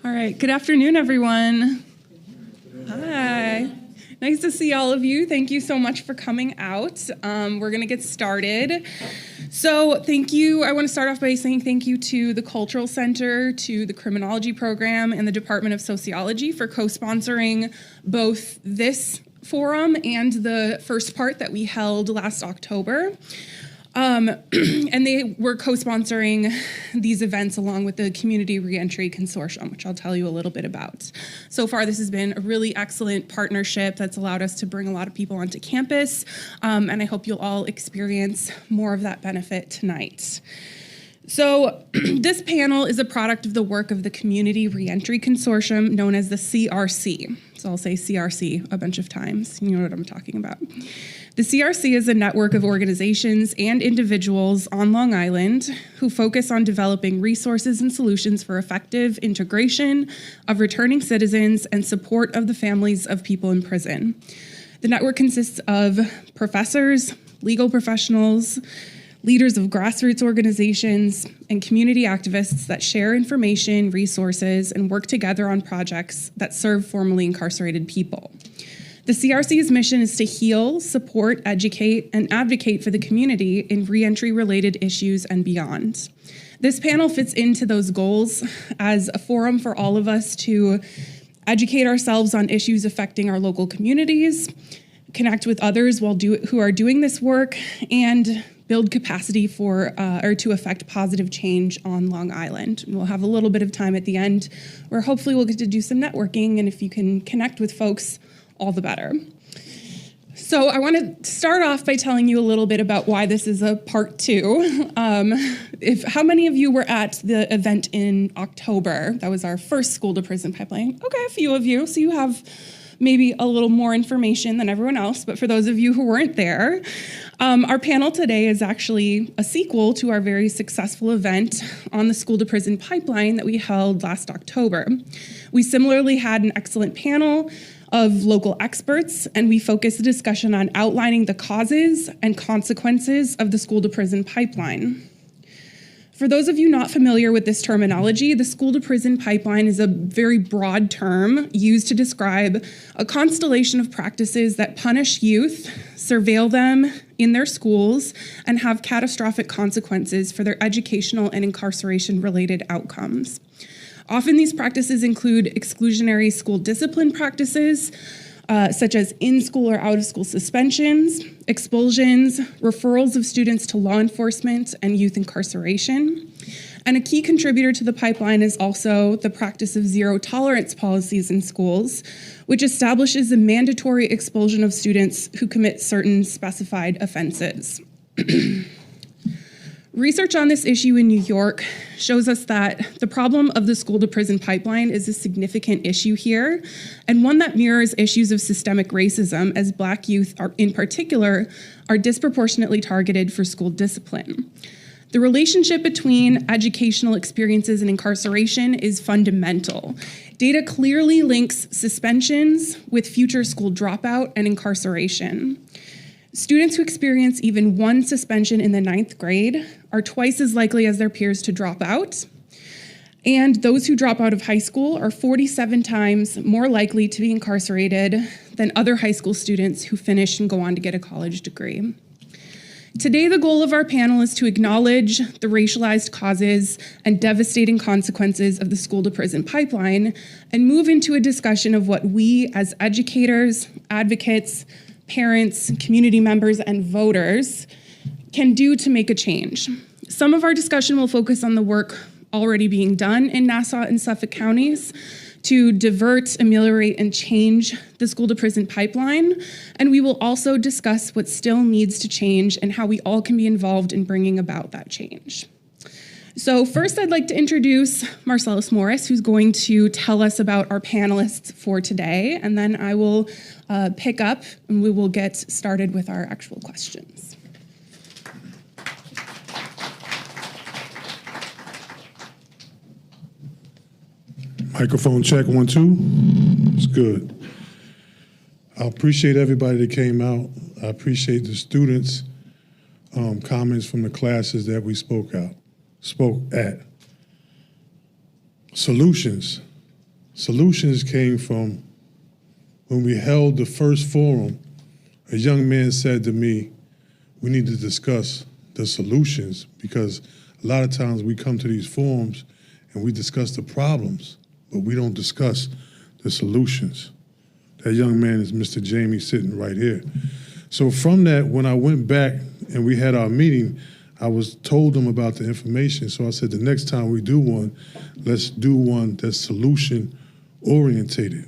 All right, good afternoon, everyone. Hi. Nice to see all of you. Thank you so much for coming out. We're going to get started. So thank you. I want to start off by saying thank you to the Cultural Center, to the Criminology Program, and the Department of Sociology for co-sponsoring both this forum and the first part that we held last October. And they were co-sponsoring these events along with the Community Reentry Consortium, which I'll tell you a little bit about. So far, this has been a really excellent partnership that's allowed us to bring a lot of people onto campus, and I hope you'll all experience more of that benefit tonight. So this panel is a product of the work of the Community Reentry Consortium, known as the CRC. So I'll say CRC a bunch of times. You know what I'm talking about. The CRC is a network of organizations and individuals on Long Island who focus on developing resources and solutions for effective integration of returning citizens and support of the families of people in prison. The network consists of professors, legal professionals, leaders of grassroots organizations, and community activists that share information, resources, and work together on projects that serve formerly incarcerated people. The CRC's mission is to heal, support, educate, and advocate for the community in reentry-related issues and beyond. This panel fits into those goals as a forum for all of us to educate ourselves on issues affecting our local communities, connect with others who are doing this work, and build capacity for or to affect positive change on Long Island. And we'll have a little bit of time at the end where hopefully we'll get to do some networking, and if you can connect with folks, all the better. So I want to start off by telling you a little bit about why this is a part two. How many of you were at the event in October? That was our first school to prison pipeline. Okay, a few of you, so you have maybe a little more information than everyone else, but for those of you who weren't there, our panel today is actually a sequel to our very successful event on the school to prison pipeline that we held last October. We similarly had an excellent panel of local experts, and we focused the discussion on outlining the causes and consequences of the school to prison pipeline. For those of you not familiar with this terminology, the school to prison pipeline is a very broad term used to describe a constellation of practices that punish youth, surveil them in their schools, and have catastrophic consequences for their educational and incarceration-related outcomes. Often these practices include exclusionary school discipline practices, such as in-school or out-of-school suspensions, expulsions, referrals of students to law enforcement, and youth incarceration. And a key contributor to the pipeline is also the practice of zero-tolerance policies in schools, which establishes a mandatory expulsion of students who commit certain specified offenses. Research on this issue in New York shows us that the problem of the school to prison pipeline is a significant issue here, and one that mirrors issues of systemic racism, as Black youth in particular are disproportionately targeted for school discipline. The relationship between educational experiences and incarceration is fundamental. Data clearly links suspensions with future school dropout and incarceration. Students who experience even one suspension in the 9th grade are twice as likely as their peers to drop out. And those who drop out of high school are 47 times more likely to be incarcerated than other high school students who finish and go on to get a college degree. Today, the goal of our panel is to acknowledge the racialized causes and devastating consequences of the school to prison pipeline and move into a discussion of what we as educators, advocates, parents, community members, and voters can do to make a change. Some of our discussion will focus on the work already being done in Nassau and Suffolk counties to divert, ameliorate, and change the school to prison pipeline. And we will also discuss what still needs to change and how we all can be involved in bringing about that change. So first, I'd like to introduce Marcellus Morris, who's going to tell us about our panelists for today, and then I will pick up and we will get started with our actual questions. Microphone check, 1, 2. It's good. I appreciate everybody that came out. I appreciate the students' comments from the classes that we spoke at. Solutions. Solutions came from when we held the first forum. A young man said to me, we need to discuss the solutions, because a lot of times we come to these forums and we discuss the problems, but we don't discuss the solutions. That young man is Mr. Jamie, sitting right here. So from that, when I went back and we had our meeting, I was told them about the information. So I said, the next time we do one, let's do one that's solution orientated.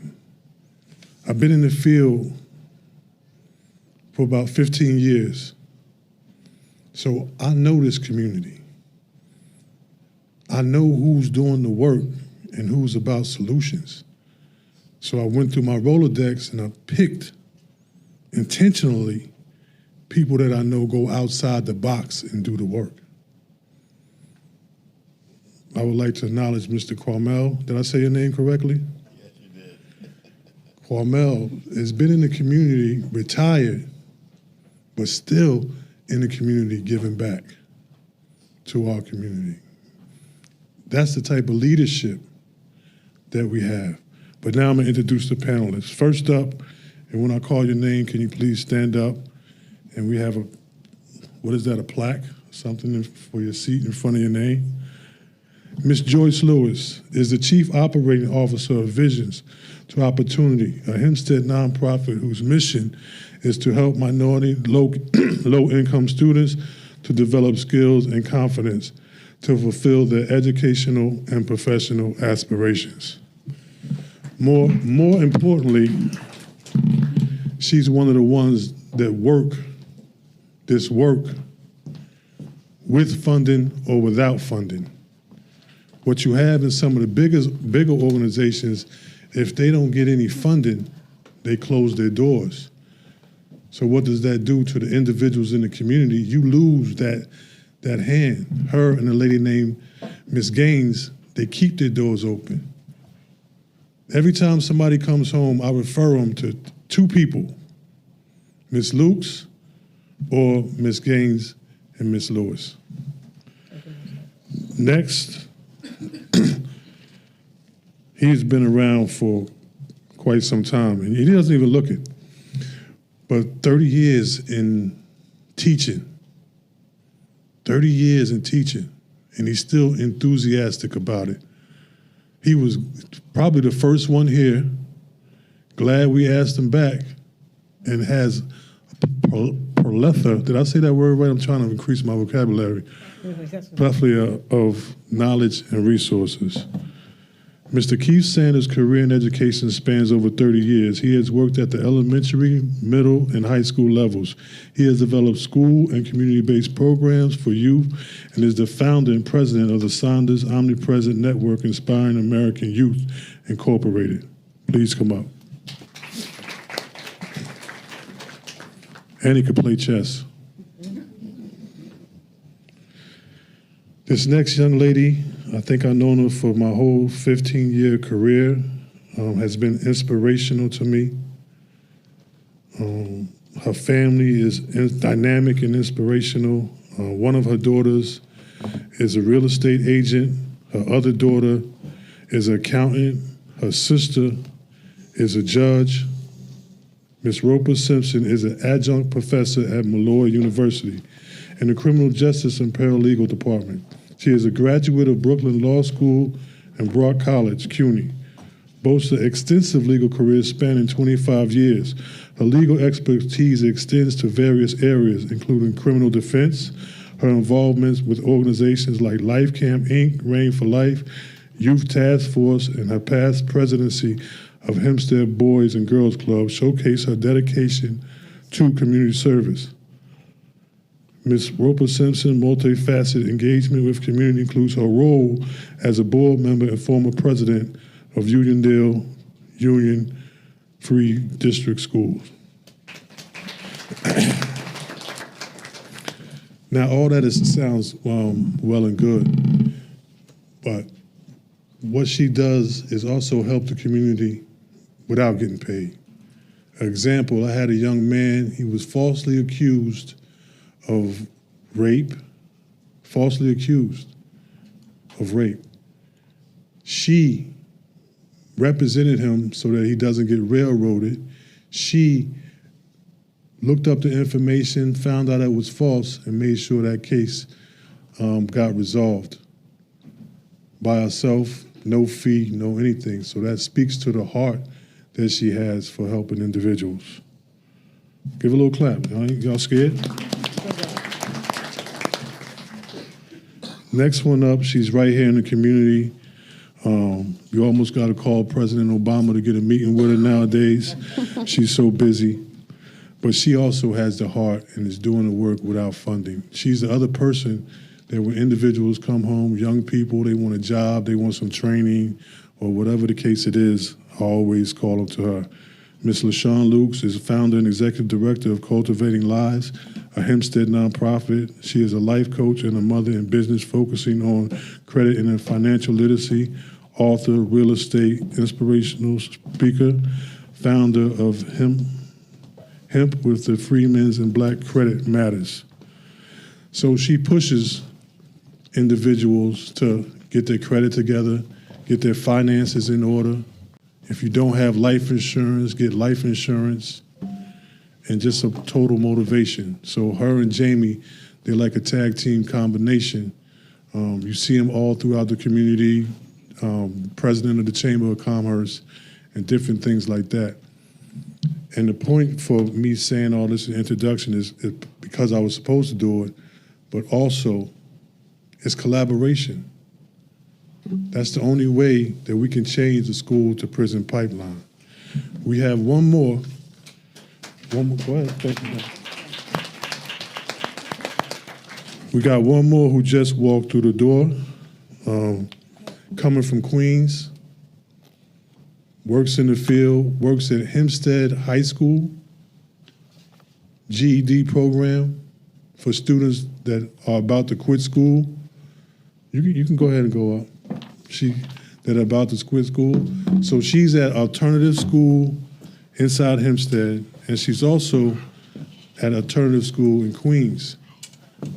I've been in the field for about 15 years. So I know this community. I know who's doing the work and who's about solutions. So I went through my Rolodex and I picked intentionally people that I know go outside the box and do the work. I would like to acknowledge Mr. Quamel. Did I say your name correctly? Yes, you did. Quamel has been in the community, retired, but still in the community giving back to our community. That's the type of leadership that we have. But now I'm gonna introduce the panelists. First up, and when I call your name, can you please stand up? And we have a, what is that, a plaque? Something for your seat in front of your name? Ms. Joyce Lewis is the Chief Operating Officer of Visions to Opportunity, a Hempstead nonprofit whose mission is to help minority, low-income students to develop skills and confidence to fulfill their educational and professional aspirations. More importantly, she's one of the ones that work this work with funding or without funding. What you have in some of the bigger organizations, if they don't get any funding, they close their doors. So what does that do to the individuals in the community? You lose that hand. Her and a lady named Miss Gaines, they keep their doors open. Every time somebody comes home, I refer them to two people, Miss Lukes or Miss Gaines and Miss Lewis. Next, he's been around for quite some time, and he doesn't even look it, but 30 years in teaching, 30 years in teaching, and he's still enthusiastic about it. He was probably the first one here, glad we asked him back, and has a plethora, did I say that word right? I'm trying to increase my vocabulary. Plethora of knowledge and resources. Mr. Keith Sanders' career in education spans over 30 years. He has worked at the elementary, middle, and high school levels. He has developed school and community-based programs for youth and is the founder and president of the Saunders Omnipresent Network Inspiring American Youth, Incorporated. Please come up. And he could play chess. This next young lady, I think I've known her for my whole 15-year career, has been inspirational to me. Her family is dynamic and inspirational. One of her daughters is a real estate agent. Her other daughter is an accountant. Her sister is a judge. Ms. Roper Simpson is an adjunct professor at Malloy University in the Criminal Justice and Paralegal Department. She is a graduate of Brooklyn Law School and Brock College, CUNY. Boasts an extensive legal career spanning 25 years. Her legal expertise extends to various areas, including criminal defense, her involvements with organizations like Life Camp Inc., Reign for Life, Youth Task Force, and her past presidency of Hempstead Boys and Girls Club showcase her dedication to community service. Ms. Roper Simpson's multifaceted engagement with community includes her role as a board member and former president of Uniondale Union Free District Schools. Now, all that sounds well and good, but what she does is also help the community without getting paid. An example, I had a young man, he was falsely accused of rape, falsely accused of rape. She represented him so that he doesn't get railroaded. She looked up the information, found out it was false, and made sure that case got resolved by herself, no fee, no anything. So that speaks to the heart that she has for helping individuals. Give a little clap. Y'all scared? Next one up, she's right here in the community. You almost got to call President Obama to get a meeting with her nowadays. She's so busy. But she also has the heart and is doing the work without funding. She's the other person that when individuals come home, young people, they want a job, they want some training, or whatever the case it is, I always call them to her. Ms. LaShawn Lukes is founder and executive director of Cultivating Lives, a Hempstead nonprofit. She is a life coach and a mother in business focusing on credit and financial literacy, author, real estate, inspirational speaker, founder of Hemp with the Freedmen's and Black Credit Matters. So she pushes individuals to get their credit together, get their finances in order. If you don't have life insurance, get life insurance, and just a total motivation. So her and Jamie, they're like a tag team combination. You see them all throughout the community, president of the Chamber of Commerce, and different things like that. And the point for me saying all this in introduction is because I was supposed to do it, but also it's collaboration. That's the only way that we can change the school to prison pipeline. We have one more. Go ahead. Thank you. We got one more who just walked through the door, coming from Queens, works in the field, works at Hempstead High School, GED program for students that are about to quit school. You can go ahead and go up. That are about to quit school. So she's at alternative school inside Hempstead, and she's also at alternative school in Queens.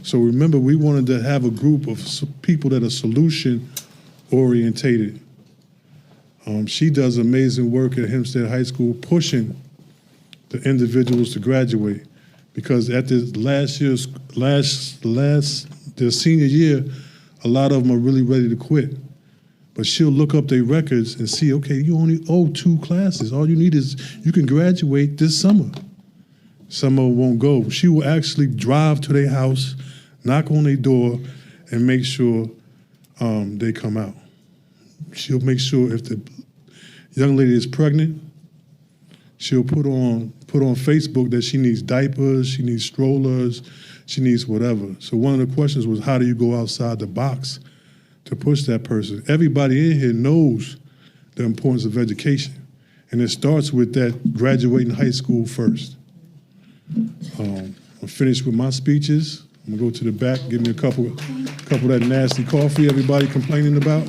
So remember, we wanted to have a group of people that are solution orientated. She does amazing work at Hempstead High School, pushing the individuals to graduate, because at this their senior year, a lot of them are really ready to quit. But she'll look up their records and see, okay, you only owe 2 classes. All you need is, you can graduate this summer. Some of them won't go. She will actually drive to their house, knock on their door, and make sure they come out. She'll make sure if the young lady is pregnant, she'll put on Facebook that she needs diapers, she needs strollers, she needs whatever. So one of the questions was, how do you go outside the box to push that person? Everybody in here knows the importance of education, and it starts with that graduating high school first. I'm finished with my speeches. I'm gonna go to the back, give me a couple of that nasty coffee everybody complaining about.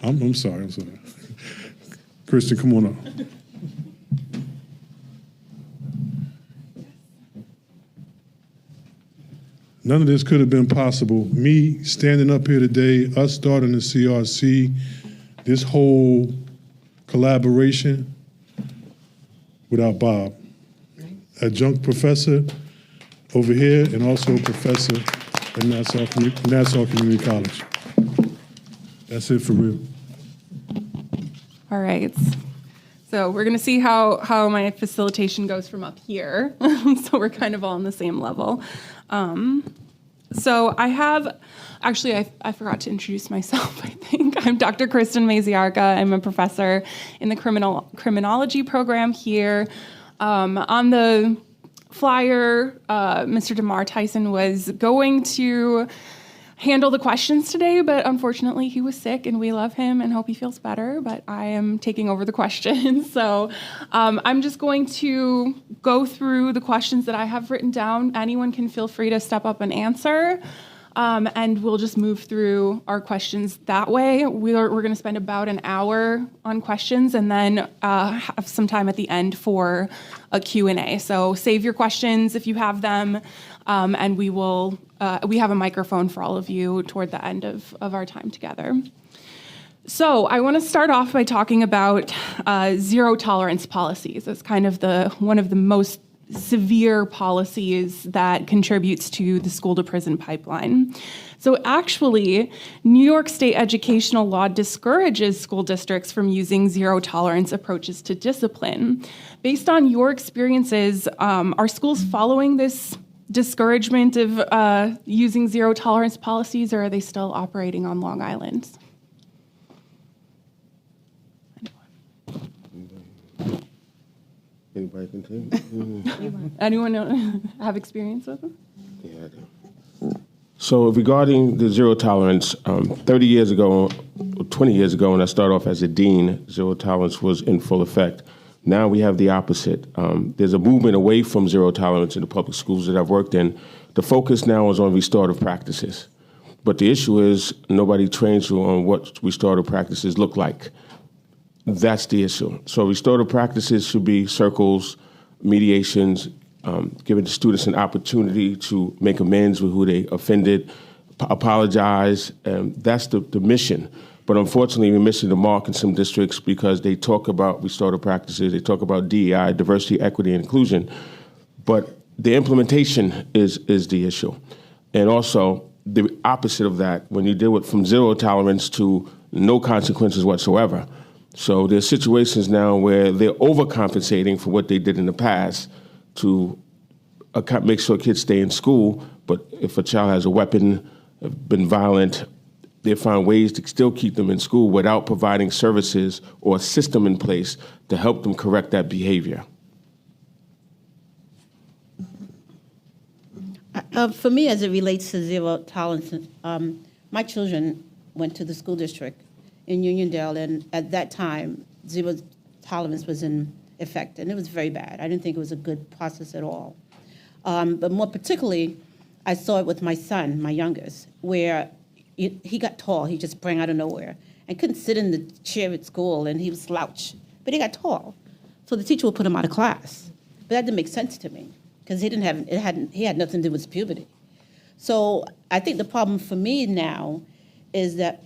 I'm sorry. Kristen, come on up. None of this could have been possible. Me standing up here today, us starting the CRC, this whole collaboration without Bob. Adjunct professor over here and also a professor at Nassau Community College. That's it for real. All right. So we're going to see how my facilitation goes from up here. So we're kind of all on the same level. So I have, actually, I forgot to introduce myself, I think. I'm Dr. Kristen Maziarka. I'm a professor in the criminology program here. On the flyer, Mr. DeMar Tyson was going to handle the questions today, but unfortunately he was sick, and we love him and hope he feels better, but I am taking over the questions. So I'm just going to go through the questions that I have written down. Anyone can feel free to step up and answer, and we'll just move through our questions that way. We're going to spend about an hour on questions and then have some time at the end for a Q&A. So save your questions if you have them. And we have a microphone for all of you toward the end of our time together. So I want to start off by talking about zero tolerance policies. It's kind of one of the most severe policies that contributes to the school to prison pipeline. So actually, New York State educational law discourages school districts from using zero tolerance approaches to discipline. Based on your experiences, are schools following this discouragement of using zero tolerance policies, or are they still operating on Long Island? Anybody can take? Anyone have experience with them? Yeah, I do. So regarding the zero tolerance, 30 years ago, 20 years ago, when I started off as a dean, zero tolerance was in full effect. Now we have the opposite. There's a movement away from zero tolerance in the public schools that I've worked in. The focus now is on restorative practices. But the issue is nobody trains you on what restorative practices look like. That's the issue. So restorative practices should be circles, mediations, giving the students an opportunity to make amends with who they offended, apologize. That's the mission. But unfortunately, we're missing the mark in some districts because they talk about restorative practices, they talk about DEI, diversity, equity, and inclusion, but the implementation is the issue. And also, the opposite of that, when you deal with from zero tolerance to no consequences whatsoever. So there's situations now where they're overcompensating for what they did in the past to make sure kids stay in school. But if a child has a weapon, been violent, they find ways to still keep them in school without providing services or a system in place to help them correct that behavior. For me, as it relates to zero tolerance, my children went to the school district in Uniondale, and at that time, zero tolerance was in effect, and it was very bad. I didn't think it was a good process at all. But more particularly, I saw it with my son, my youngest, where he got tall. He just sprang out of nowhere and couldn't sit in the chair at school, and he was slouched, but he got tall. So the teacher would put him out of class. But that didn't make sense to me because he had nothing to do with puberty. So I think the problem for me now is that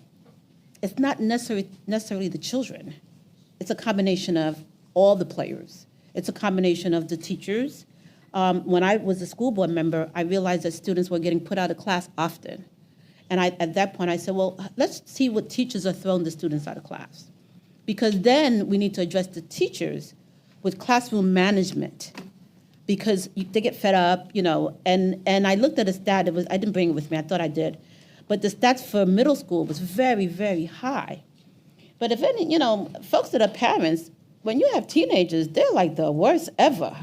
it's not necessarily the children. It's a combination of all the players. It's a combination of the teachers. When I was a school board member, I realized that students were getting put out of class often. And at that point, I said, well, let's see what teachers are throwing the students out of class. Because then we need to address the teachers with classroom management. Because they get fed up, and I looked at a stat, I didn't bring it with me, I thought I did. But the stats for middle school was very, very high. But if any, folks that are parents, when you have teenagers, they're like the worst ever.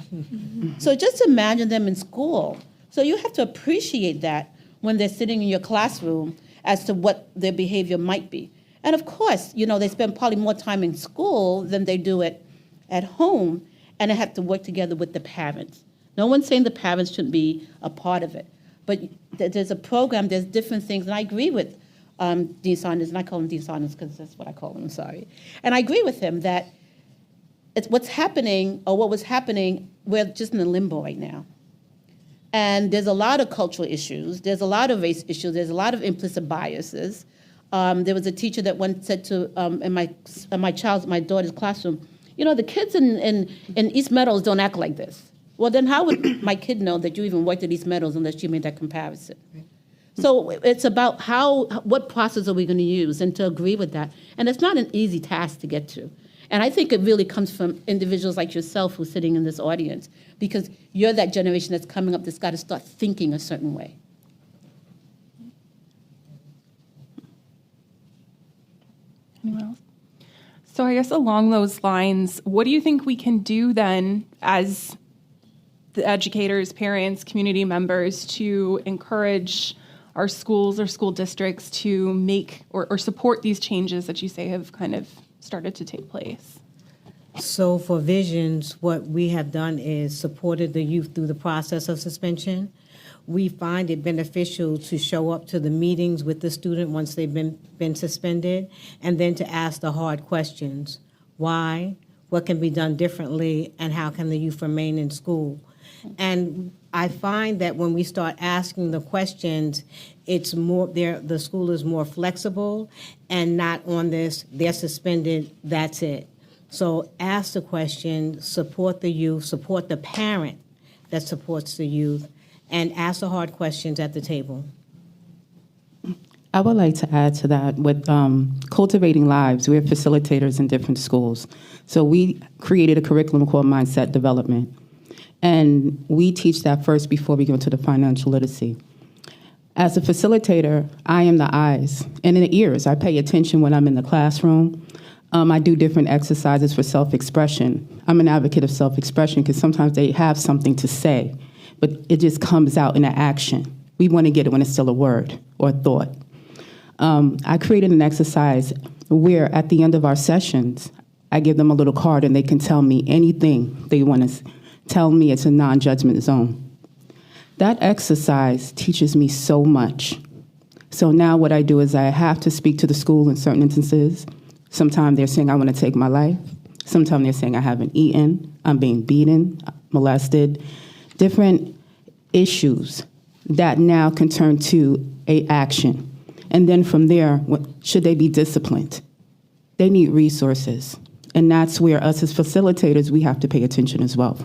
So just imagine them in school. So you have to appreciate that when they're sitting in your classroom as to what their behavior might be. And of course, they spend probably more time in school than they do at home, and they have to work together with the parents. No one's saying the parents shouldn't be a part of it. But there's a program, there's different things, and I agree with Dean Saunders, and I call him Dean Saunders because that's what I call him, I'm sorry. And I agree with him that it's what's happening, or what was happening, we're just in a limbo right now. And there's a lot of cultural issues, there's a lot of race issues, there's a lot of implicit biases. There was a teacher that once said to, in my daughter's classroom, the kids in East Meadows don't act like this. Well, then how would my kid know that you even worked at East Meadows unless you made that comparison? Right. So it's about what process are we going to use, and to agree with that. And it's not an easy task to get to. And I think it really comes from individuals like yourself who's sitting in this audience, because you're that generation that's coming up that's got to start thinking a certain way. Anyone else? So I guess along those lines, what do you think we can do then as the educators, parents, community members to encourage our schools or school districts to make or support these changes that you say have kind of started to take place? So for Visions, what we have done is supported the youth through the process of suspension. We find it beneficial to show up to the meetings with the student once they've been suspended, and then to ask the hard questions. Why? What can be done differently? And how can the youth remain in school? And I find that when we start asking the questions, it's more the school is more flexible and not on this, they're suspended, that's it. So ask the question, support the youth, support the parent that supports the youth, and ask the hard questions at the table. I would like to add to that with Cultivating Lives. We're facilitators in different schools. So we created a curriculum called Mindset Development. And we teach that first before we go into the financial literacy. As a facilitator, I am the eyes and the ears. I pay attention when I'm in the classroom. I do different exercises for self-expression. I'm an advocate of self-expression because sometimes they have something to say, but it just comes out in an action. We want to get it when it's still a word or a thought. I created an exercise where at the end of our sessions, I give them a little card and they can tell me anything they want to tell me. It's a non-judgment zone. That exercise teaches me so much. So now what I do is I have to speak to the school in certain instances. Sometimes they're saying, I want to take my life. Sometimes they're saying, I haven't eaten, I'm being beaten, molested. Different issues that now can turn to a action. And then from there, should they be disciplined? They need resources. And that's where us as facilitators, we have to pay attention as well.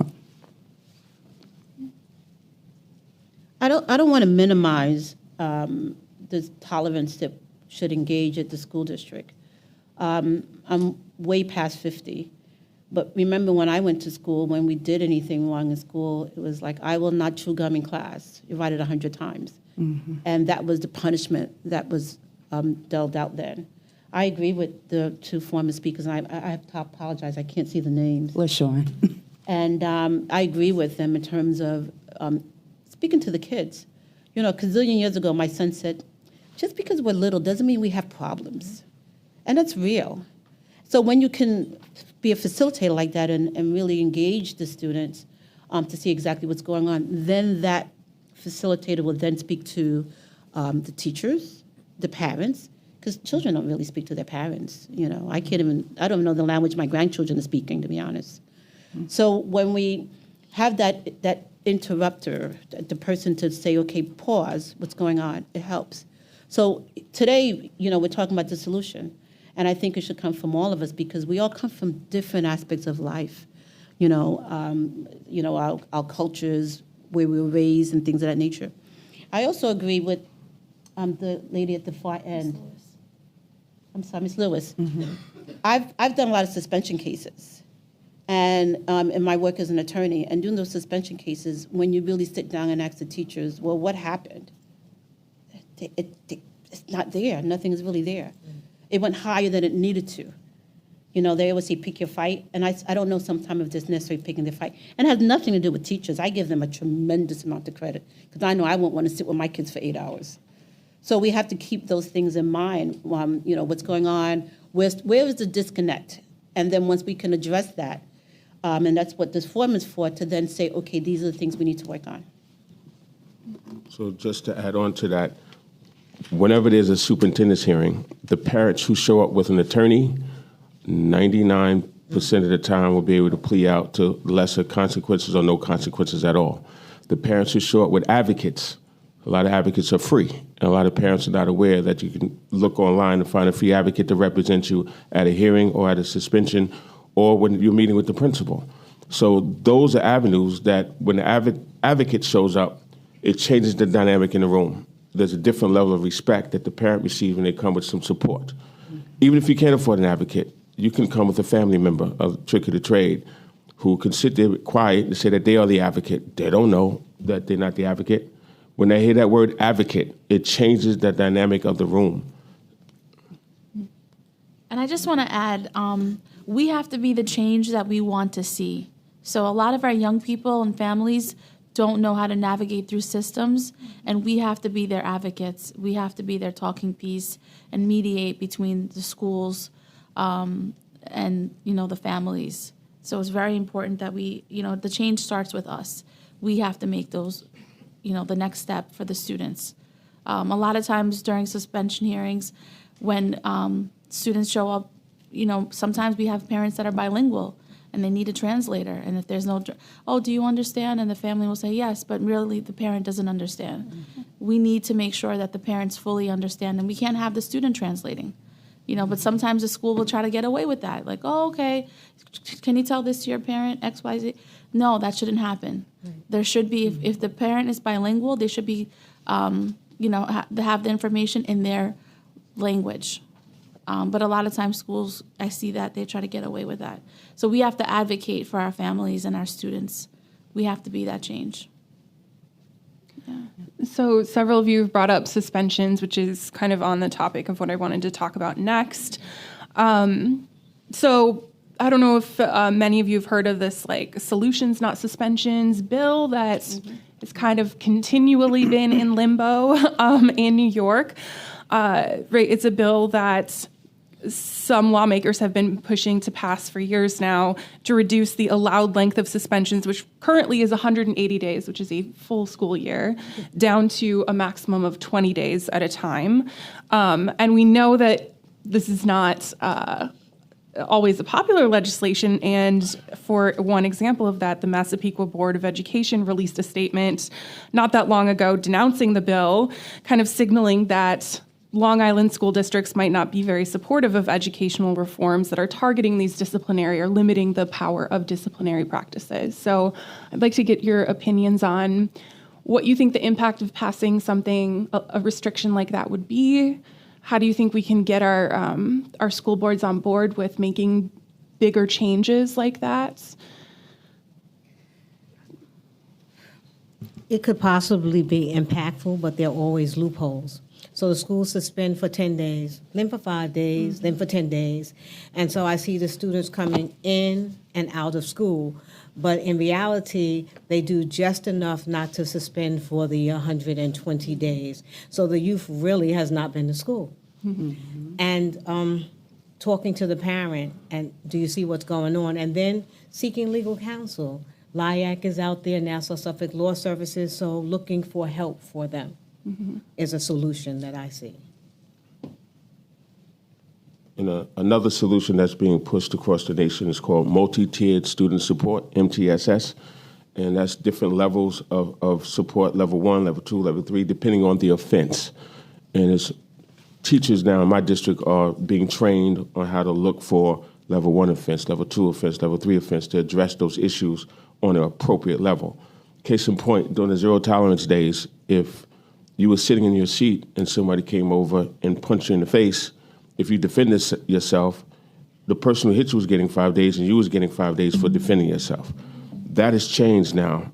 I don't want to minimize the tolerance that should engage at the school district. I'm way past 50. But remember when I went to school, when we did anything wrong in school, it was like, I will not chew gum in class. You write it 100 times. Mm-hmm. And that was the punishment that was dealt out then. I agree with the two former speakers, and I have to apologize, I can't see the names. Well, sure. And I agree with them in terms of speaking to the kids. You know, a gazillion years ago, my son said, just because we're little doesn't mean we have problems. And that's real. So when you can be a facilitator like that and really engage the students to see exactly what's going on, then that facilitator will then speak to the teachers, the parents, because children don't really speak to their parents. You know, I don't know the language my grandchildren are speaking, to be honest. Mm-hmm. So when we have that interrupter, the person to say, okay, pause, what's going on, it helps. So today, you know, we're talking about the solution. And I think it should come from all of us because we all come from different aspects of life. You know, our cultures, where we were raised and things of that nature. I also agree with the lady at the far end. I'm sorry, Ms. Lewis. Mm-hmm. I've done a lot of suspension cases. And in my work as an attorney, and doing those suspension cases, when you really sit down and ask the teachers, well, what happened? It's not there. Nothing is really there. Mm-hmm. It went higher than it needed to. You know, they always say pick your fight, and I don't know sometimes if there's necessarily picking their fight. And it has nothing to do with teachers. I give them a tremendous amount of credit, because I know I won't want to sit with my kids for 8 hours. So we have to keep those things in mind, you know, what's going on, where is the disconnect? And then once we can address that, and that's what this forum is for, to then say, okay, these are the things we need to work on. So just to add on to that, whenever there's a superintendent's hearing, the parents who show up with an attorney, 99% of the time will be able to plea out to lesser consequences or no consequences at all. The parents who show up with advocates, a lot of advocates are free, and a lot of parents are not aware that you can look online and find a free advocate to represent you at a hearing or at a suspension or when you're meeting with the principal. So those are avenues that when the advocate shows up, it changes the dynamic in the room. There's a different level of respect that the parent receives when they come with some support. Even if you can't afford an advocate, you can come with a family member, a trick of the trade, who can sit there quiet and say that they are the advocate. They don't know that they're not the advocate. When they hear that word advocate, it changes the dynamic of the room. And I just want to add, we have to be the change that we want to see. So a lot of our young people and families don't know how to navigate through systems, and we have to be their advocates. We have to be their talking piece and mediate between the schools and, you know, the families. So it's very important that we, you know, the change starts with us. We have to make those, you know, the next step for the students. A lot of times during suspension hearings, when students show up, you know, sometimes we have parents that are bilingual, and they need a translator. And if there's no, do you understand? And the family will say yes, but really the parent doesn't understand. Mm-hmm. We need to make sure that the parents fully understand, and we can't have the student translating. But sometimes the school will try to get away with that. Like, okay, can you tell this to your parent, X, Y, Z? No, that shouldn't happen. Right. There should be, if the parent is bilingual, they should be, have the information in their language. But a lot of times schools, I see that they try to get away with that. So we have to advocate for our families and our students. We have to be that change. Yeah. So several of you have brought up suspensions, which is kind of on the topic of what I wanted to talk about next. So I don't know if many of you have heard of this solutions, not suspensions bill that has kind of continually been in limbo in New York. Right, it's a bill that some lawmakers have been pushing to pass for years now to reduce the allowed length of suspensions, which currently is 180 days, which is a full school year, down to a maximum of 20 days at a time. And we know that this is not always a popular legislation. And for one example of that, the Massapequa Board of Education released a statement not that long ago denouncing the bill, kind of signaling that Long Island school districts might not be very supportive of educational reforms that are targeting these disciplinary or limiting the power of disciplinary practices. So I'd like to get your opinions on what you think the impact of passing something, a restriction like that would be. How do you think we can get our school boards on board with making bigger changes like that? It could possibly be impactful, but there are always loopholes. So the schools suspend for 10 days, then for 5 days, then for 10 days. And so I see the students coming in and out of school. But in reality, they do just enough not to suspend for the 120 days. So the youth really has not been to school. Mm-hmm. And talking to the parent, and do you see what's going on? And then seeking legal counsel. LIAC is out there, Nassau Suffolk Law Services, so looking for help for them. Mm-hmm. Is a solution that I see. And another solution that's being pushed across the nation is called multi-tiered student support, MTSS, and that's different levels of support, level 1, level 2, level 3, depending on the offense. And it's teachers now in my district are being trained on how to look for level 1 offense, level 2 offense, level 3 offense to address those issues on an appropriate level. Case in point, during the zero tolerance days, if you were sitting in your seat and somebody came over and punched you in the face, if you defended yourself, the person who hit you was getting 5 days and you was getting 5 days for defending yourself. That has changed now.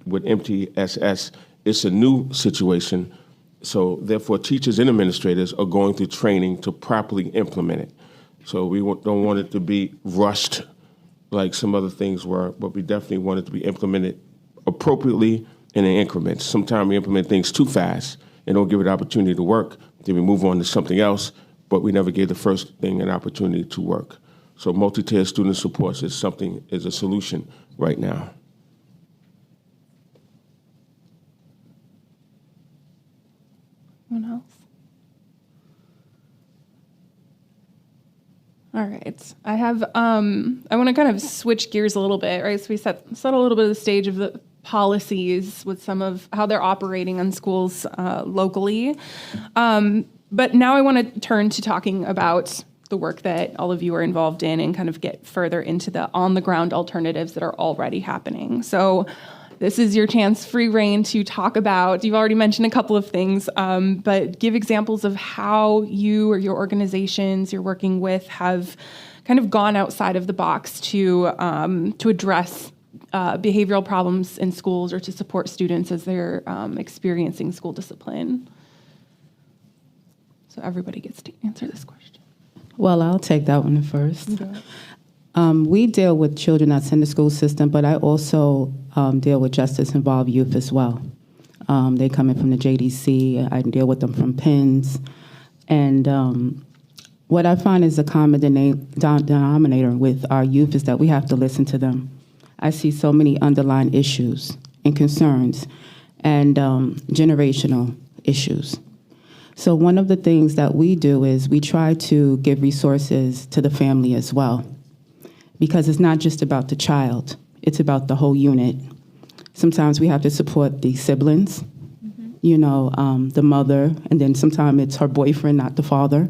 With MTSS, it's a new situation. So therefore, teachers and administrators are going through training to properly implement it. So we don't want it to be rushed like some other things were, but we definitely want it to be implemented appropriately in increments. Sometimes we implement things too fast and don't give it an opportunity to work. Then we move on to something else, but we never gave the first thing an opportunity to work. So multi-tier student supports is a solution right now. Anyone else? All right. I have, I want to kind of switch gears a little bit, right? So we set a little bit of the stage of the policies with some of how they're operating on schools locally. But now I want to turn to talking about the work that all of you are involved in and kind of get further into the on-the-ground alternatives that are already happening. So this is your chance, free reign, to talk about, you've already mentioned a couple of things, but give examples of how you or your organizations you're working with have kind of gone outside of the box to address behavioral problems in schools or to support students as they're experiencing school discipline. So everybody gets to answer this question. Well, I'll take that one first. We deal with children that's in the school system, but I also deal with justice-involved youth as well. They come in from the JDC. I deal with them from PINS. And what I find is a common denominator with our youth is that we have to listen to them. I see so many underlying issues and concerns and generational issues. So one of the things that we do is we try to give resources to the family as well. because it's not just about the child, it's about the whole unit. Sometimes we have to support the siblings, the mother, and then sometimes it's her boyfriend, not the father.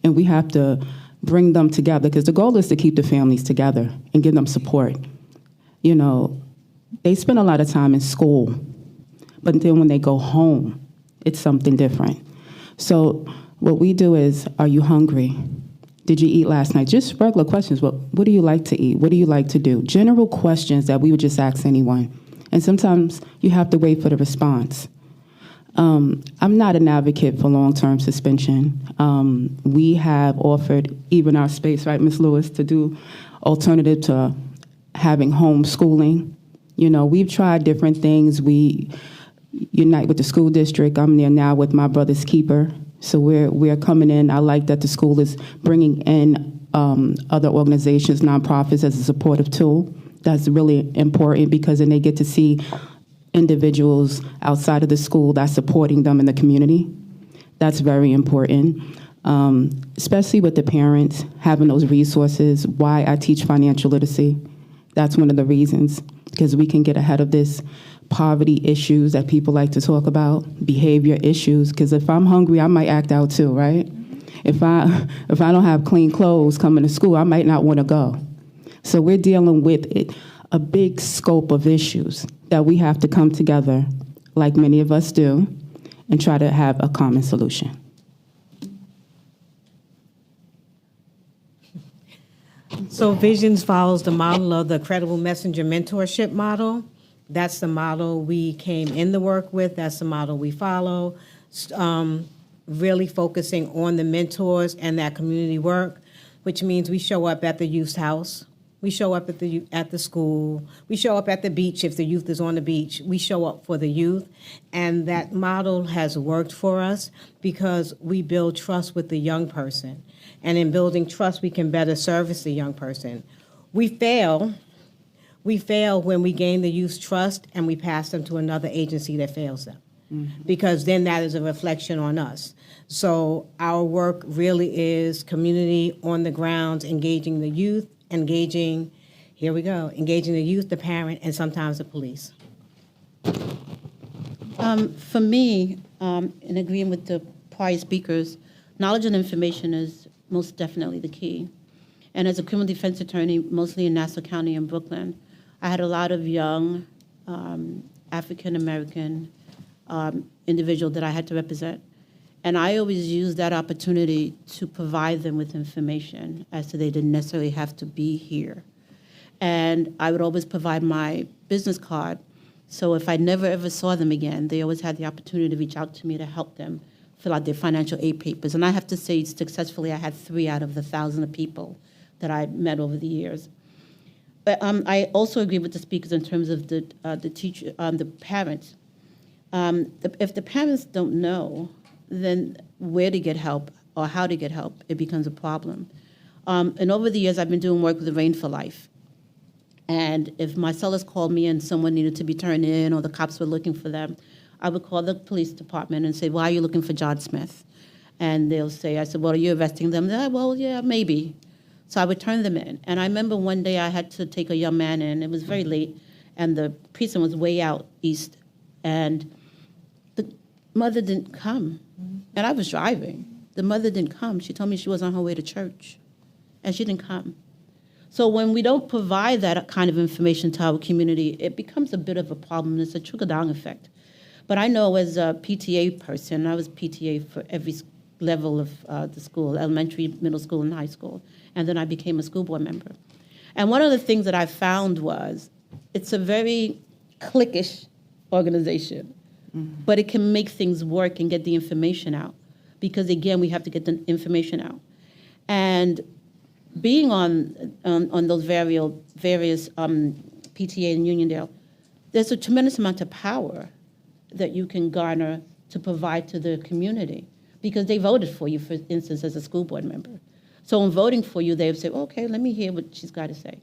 And we have to bring them together, because the goal is to keep the families together and give them support. They spend a lot of time in school, but then when they go home, it's something different. So what we do is, are you hungry? Did you eat last night? Just regular questions. What do you like to eat? What do you like to do? General questions that we would just ask anyone. And sometimes you have to wait for the response. I'm not an advocate for long-term suspension. We have offered even our space, right, Ms. Lewis, to do alternative to having homeschooling. We've tried different things. We unite with the school district. I'm there now with my brother's keeper. So we're coming in. I like that the school is bringing in other organizations, nonprofits, as a supportive tool. That's really important, because then they get to see individuals outside of the school that's supporting them in the community. That's very important, especially with the parents, having those resources. Why I teach financial literacy. That's one of the reasons, because we can get ahead of this poverty issues that people like to talk about, behavior issues, because if I'm hungry, I might act out too, right? If I don't have clean clothes coming to school, I might not want to go. So we're dealing with a big scope of issues that we have to come together, like many of us do, and try to have a common solution. So Visions follows the model of the credible messenger mentorship model. That's the model we came in the work with. That's the model we follow, really focusing on the mentors and that community work, which means we show up at the youth's house. We show up at the school. We show up at the beach if the youth is on the beach. We show up for the youth. And that model has worked for us because we build trust with the young person. And in building trust, we can better service the young person. We fail when we gain the youth's trust and we pass them to another agency that fails them. Mm-hmm. Because then that is a reflection on us. So our work really is community on the ground, engaging the youth, engaging the youth, the parent, and sometimes the police. For me, in agreeing with the prior speakers, knowledge and information is most definitely the key. And as a criminal defense attorney, mostly in Nassau County and Brooklyn, I had a lot of young African-American individuals that I had to represent. And I always used that opportunity to provide them with information as to they didn't necessarily have to be here. And I would always provide my business card. So if I never ever saw them again, they always had the opportunity to reach out to me to help them fill out their financial aid papers. And I have to say, successfully, I had 3 out of the 1,000 of people that I met over the years. But I also agree with the speakers in terms of the teacher, the parents. If the parents don't know, then where to get help or how to get help, it becomes a problem. And over the years, I've been doing work with the Rain for Life. And if my sellers called me and someone needed to be turned in or the cops were looking for them, I would call the police department and say, why are you looking for John Smith? And they'll say, I said, well, are you arresting them? They're, well, yeah, maybe. So I would turn them in. And I remember one day I had to take a young man in. It was very late, and the precinct was way out east. And the mother didn't come. And I was driving. The mother didn't come. She told me she was on her way to church, and she didn't come. So when we don't provide that kind of information to our community, it becomes a bit of a problem. It's a trickle-down effect. But I know as a PTA person, I was PTA for every level of the school, elementary, middle school, and high school. And then I became a school board member. And one of the things that I found was it's a very cliquish organization, but it can make things work and get the information out. Because, again, we have to get the information out. And being on those various PTA in Uniondale, there's a tremendous amount of power that you can garner to provide to the community because they voted for you, for instance, as a school board member. So in voting for you, they would say, okay, let me hear what she's got to say.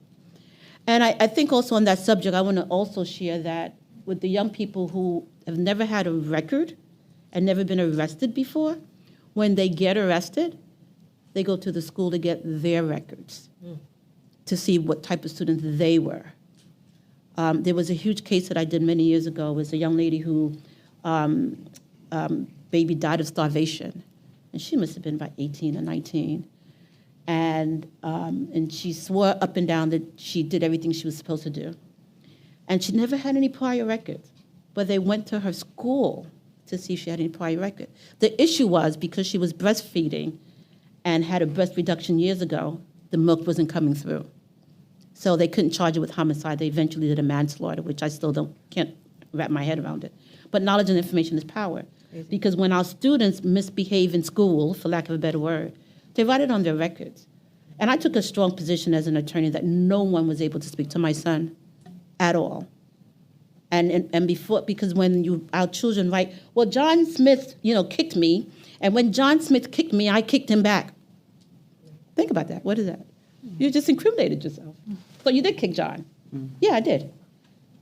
And I think also on that subject, I want to also share that with the young people who have never had a record and never been arrested before, when they get arrested, they go to the school to get their records. to see what type of students they were. There was a huge case that I did many years ago. It was a young lady who baby died of starvation, and she must have been about 18 or 19. And she swore up and down that she did everything she was supposed to do. And she never had any prior records, but they went to her school to see if she had any prior record. The issue was because she was breastfeeding and had a breast reduction years ago, the milk wasn't coming through. So they couldn't charge her with homicide. They eventually did a manslaughter, which I still can't wrap my head around it. But knowledge and information is power. Because when our students misbehave in school, for lack of a better word, they write it on their records. And I took a strong position as an attorney that no one was able to speak to my son at all. And before, because when our children write, well, John Smith, kicked me, and when John Smith kicked me, I kicked him back. Think about that. What is that? You just incriminated yourself. So you did kick John. Yeah, I did.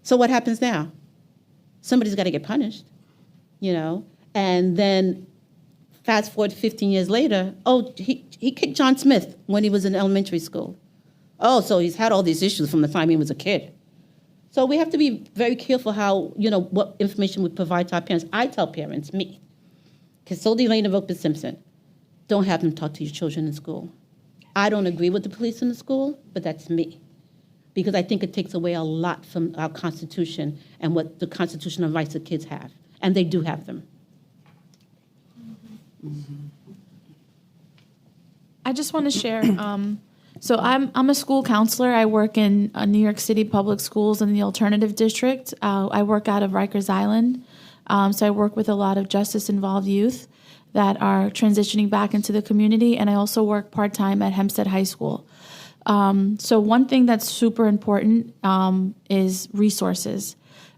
So what happens now? Somebody's got to get punished, And then fast forward 15 years later, he kicked John Smith when he was in elementary school. Oh, so he's had all these issues from the time he was a kid. So we have to be very careful how, what information we provide to our parents. I tell parents, me, Casilda Elaine of Oakwood Simpson, don't have them talk to your children in school. I don't agree with the police in the school, but that's me. Because I think it takes away a lot from our Constitution and what the constitutional rights that kids have. And they do have them. I just want to share. So I'm a school counselor. I work in New York City public schools in the alternative district. I work out of Rikers Island. So I work with a lot of justice-involved youth that are transitioning back into the community. And I also work part-time at Hempstead High School. So one thing that's super important is resources.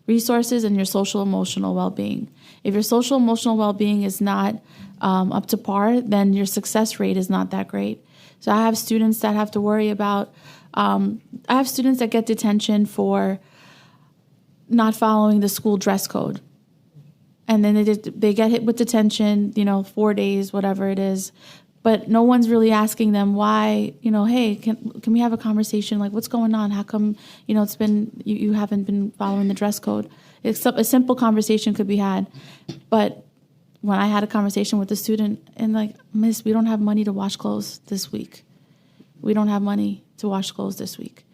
Resources and your social-emotional well-being. If your social-emotional well-being is not up to par, then your success rate is not that great. So I have students that have to worry about, I have students that get detention for not following the school dress code. And then they get hit with detention, 4 days, whatever it is. But no one's really asking them why, hey, can we have a conversation? Like, what's going on? How come, it's been, you haven't been following the dress code? A simple conversation could be had. But when I had a conversation with the student and like, Miss, we don't have money to wash clothes this week. We don't have money to wash clothes this week.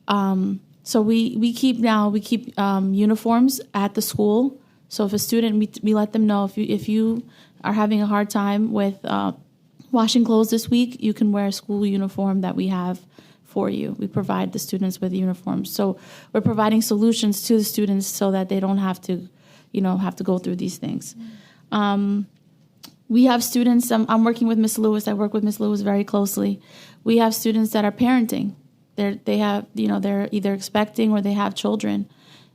So we keep uniforms at the school. So if a student, we let them know if you are having a hard time with washing clothes this week, you can wear a school uniform that we have for you. We provide the students with uniforms. So we're providing solutions to the students so that they don't have to go through these things. We have students, I'm working with Ms. Lewis. I work with Ms. Lewis very closely. We have students that are parenting. They're either expecting or they have children.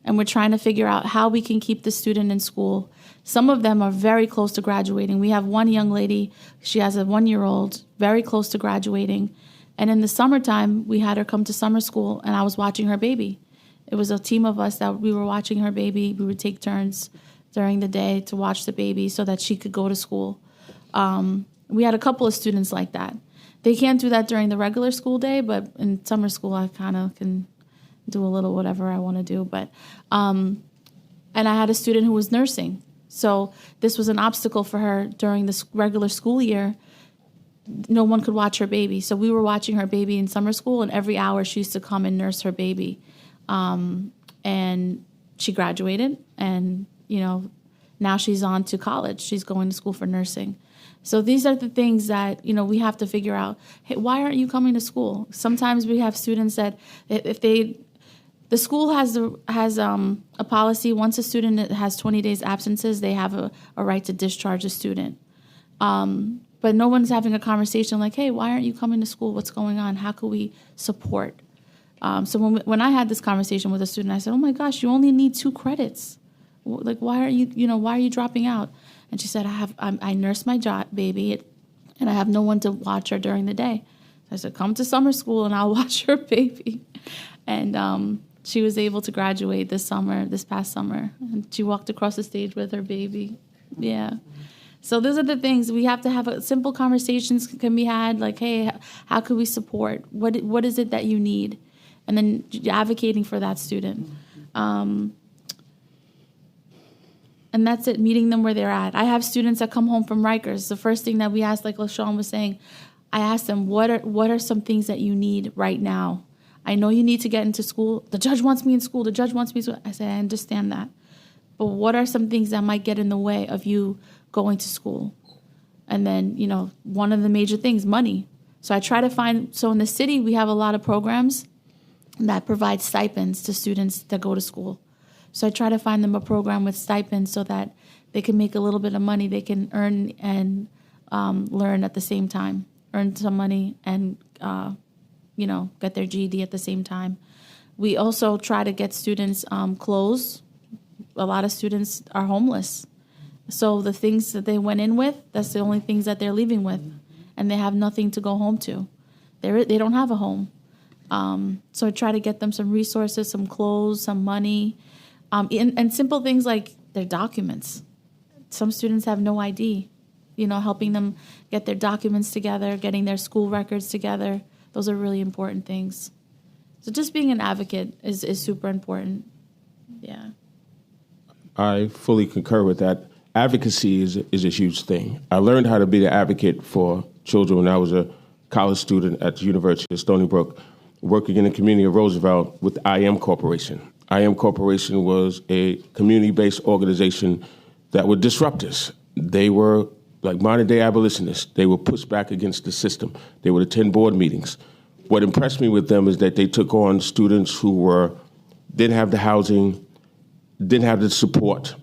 And we're trying to figure out how we can keep the student in school. Some of them are very close to graduating. We have one young lady, she has a 1-year-old, very close to graduating. And in the summertime, we had her come to summer school, and I was watching her baby. It was a team of us that we were watching her baby. We would take turns during the day to watch the baby so that she could go to school. We had a couple of students like that. They can't do that during the regular school day, but in summer school, I kind of can do a little whatever I want to do. But and I had a student who was nursing. So this was an obstacle for her during the regular school year. No one could watch her baby. So we were watching her baby in summer school, and every hour she used to come and nurse her baby. And she graduated, and, now she's on to college. She's going to school for nursing. So these are the things that, we have to figure out. Hey, why aren't you coming to school? Sometimes we have students that the school has a policy. Once a student has 20 days absences, they have a right to discharge a student. But no one's having a conversation like, hey, why aren't you coming to school? What's going on? How could we support? So when I had this conversation with a student, I said, oh my gosh, you only need 2 credits. Like, why are you dropping out? And she said, I nurse my baby, and I have no one to watch her during the day. So I said, come to summer school and I'll watch her baby. And she was able to graduate this past summer. And she walked across the stage with her baby. Yeah. So those are the things we have to have. Simple conversations can be had, like, hey, how could we support? What is it that you need? And then advocating for that student. And that's it, meeting them where they're at. I have students that come home from Rikers. The first thing that we ask, like LaShawn was saying, I asked them, what are some things that you need right now? I know you need to get into school. The judge wants me in school. The judge wants me in school. I said, I understand that. But what are some things that might get in the way of you going to school? And then, one of the major things, money. So I try to find, so in the city, we have a lot of programs that provide stipends to students that go to school. So I try to find them a program with stipends so that they can make a little bit of money. They can earn and learn at the same time, earn some money and, get their GED at the same time. We also try to get students clothes. A lot of students are homeless. So the things that they went in with, that's the only things that they're leaving with. And they have nothing to go home to. They don't have a home. So I try to get them some resources, some clothes, some money, and simple things like their documents. Some students have no ID, helping them get their documents together, getting their school records together. Those are really important things. So just being an advocate is super important. Yeah. I fully concur with that. Advocacy is a huge thing. I learned how to be an advocate for children when I was a college student at the University of Stony Brook, working in the community of Roosevelt with IM Corporation. IM Corporation was a community-based organization that were disruptors. They were like modern-day abolitionists. They were pushed back against the system. They would attend board meetings. What impressed me with them is that they took on students who didn't have the housing, didn't have the support.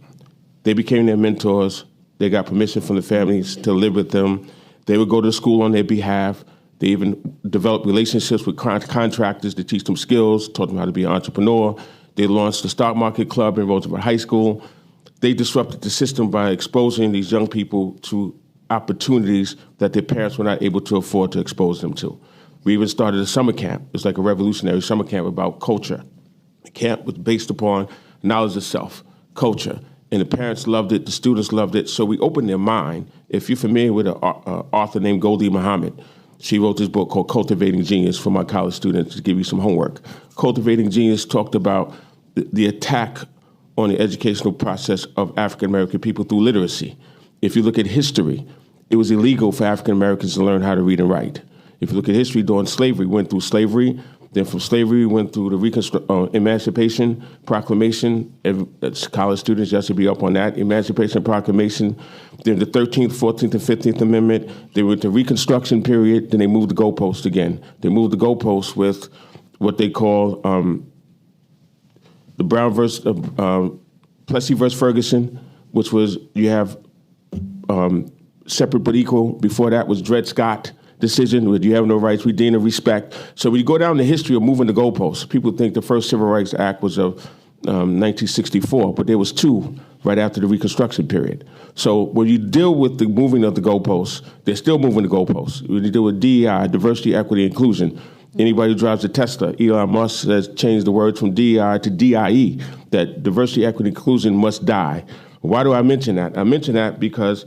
They became their mentors. They got permission from the families to live with them. They would go to school on their behalf. They even developed relationships with contractors to teach them skills, taught them how to be an entrepreneur. They launched the stock market club in Roosevelt High School. They disrupted the system by exposing these young people to opportunities that their parents were not able to afford to expose them to. We even started a summer camp. It was like a revolutionary summer camp about culture. The camp was based upon knowledge of self, culture, and the parents loved it, the students loved it, so we opened their mind. If you're familiar with an author named Goldie Muhammad, she wrote this book called Cultivating Genius for my college students to give you some homework. Cultivating Genius talked about the attack on the educational process of African-American people through literacy. If you look at history, it was illegal for African-Americans to learn how to read and write. If you look at history during slavery, we went through slavery. Then from slavery, we went through the Emancipation Proclamation. As college students, you should be up on that. Emancipation Proclamation. Then the 13th, 14th, and 15th Amendment. They went to Reconstruction period. Then they moved the goalposts again. They moved the goalposts with what they call the Brown versus Plessy versus Ferguson, which was you have separate but equal. Before that was Dred Scott decision, where you have no rights, we deem and respect. So when you go down the history of moving the goalposts, people think the first Civil Rights Act was of 1964, but there was two right after the Reconstruction period. So when you deal with the moving of the goalposts, they're still moving the goalposts. When you deal with DEI, diversity, equity, inclusion, anybody who drives a Tesla, Elon Musk has changed the words from DEI to DIE, that diversity, equity, inclusion must die. Why do I mention that? I mention that because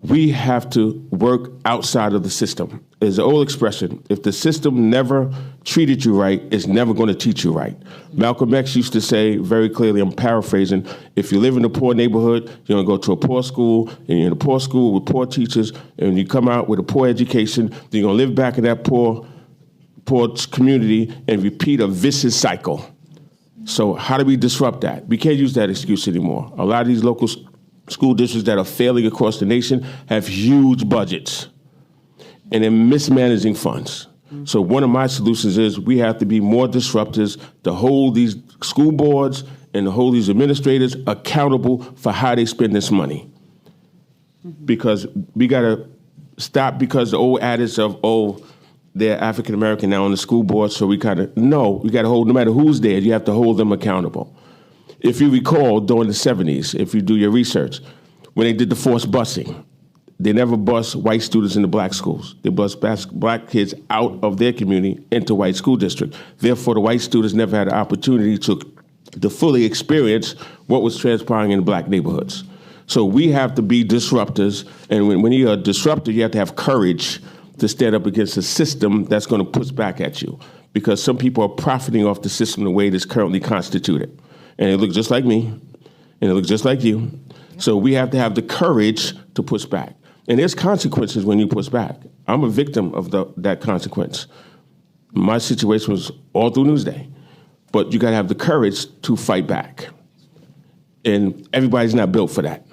we have to work outside of the system. There's an old expression, if the system never treated you right, it's never going to teach you right. Malcolm X used to say very clearly, I'm paraphrasing, if you live in a poor neighborhood, you're going to go to a poor school, and you're in a poor school with poor teachers, and you come out with a poor education, then you're going to live back in that poor community and repeat a vicious cycle. So how do we disrupt that? We can't use that excuse anymore. A lot of these local school districts that are failing across the nation have huge budgets, and they're mismanaging funds. So one of my solutions is we have to be more disruptors to hold these school boards and to hold these administrators accountable for how they spend this money. Because we got to stop because the old adage of, they're African-American now on the school board, so we got to hold, no matter who's there, you have to hold them accountable. If you recall, during the 70s, if you do your research, when they did the forced busing, they never bused white students into black schools. They bused black kids out of their community into white school district. Therefore, the white students never had an opportunity to fully experience what was transpiring in black neighborhoods. So we have to be disruptors, and when you're a disruptor, you have to have courage to stand up against a system that's going to push back at you, because some people are profiting off the system the way it is currently constituted. And it looks just like me, and it looks just like you. So we have to have the courage to push back. And there's consequences when you push back. I'm a victim of that consequence. My situation was all through Newsday, but you got to have the courage to fight back. And everybody's not built for that.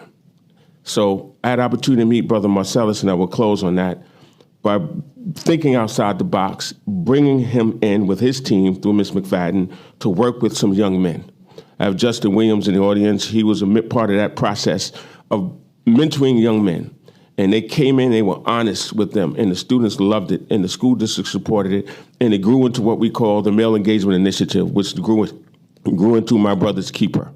So I had an opportunity to meet Brother Marcellus, and I will close on that by thinking outside the box, bringing him in with his team through Ms. McFadden to work with some young men. I have Justin Williams in the audience. He was a part of that process of mentoring young men. And they came in, they were honest with them, and the students loved it, and the school district supported it, and it grew into what we call the Male Engagement Initiative, which grew into My Brother's Keeper.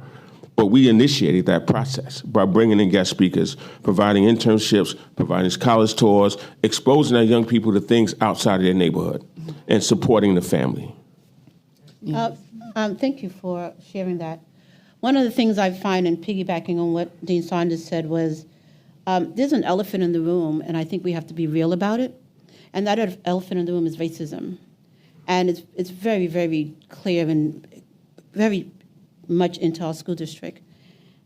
But we initiated that process by bringing in guest speakers, providing internships, providing college tours, exposing our young people to things outside of their neighborhood, and supporting the family. Thank you for sharing that. One of the things I find, in piggybacking on what Dean Saunders said, was there's an elephant in the room, and I think we have to be real about it. And that elephant in the room is racism. And it's very, very clear and very much into our school district.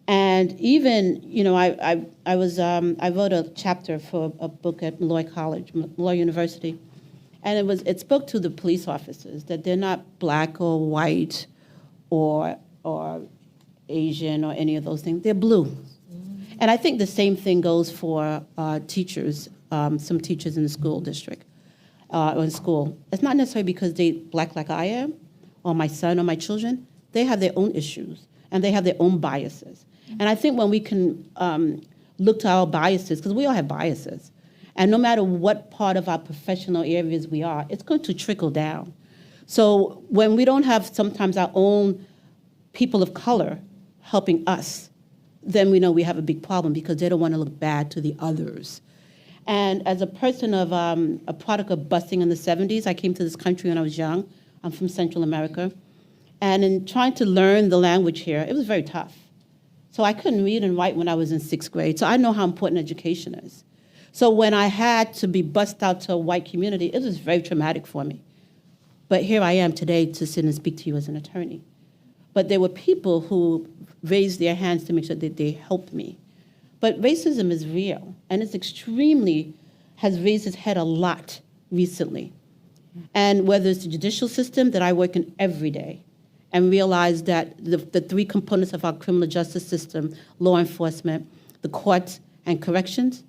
And even, I wrote a chapter for a book at Malloy University, and it spoke to the police officers that they're not black or white or Asian or any of those things. They're blue. And I think the same thing goes for teachers, some teachers in the school district or in school. It's not necessarily because they're black like I am, or my son or my children. They have their own issues, and they have their own biases. And I think when we can look to our biases, because we all have biases, and no matter what part of our professional areas we are, it's going to trickle down. So when we don't have sometimes our own people of color helping us, then we know we have a big problem, because they don't want to look bad to the others. And as a person of a product of busing in the 70s, I came to this country when I was young. I'm from Central America. And in trying to learn the language here, it was very tough. So I couldn't read and write when I was in 6th grade. So I know how important education is. So when I had to be bussed out to a white community, it was very traumatic for me. But here I am today to sit and speak to you as an attorney. But there were people who raised their hands to make sure that they helped me. But racism is real, and it's has raised its head a lot recently. And whether it's the judicial system that I work in every day, and realize that the three components of our criminal justice system, law enforcement, the courts, and corrections,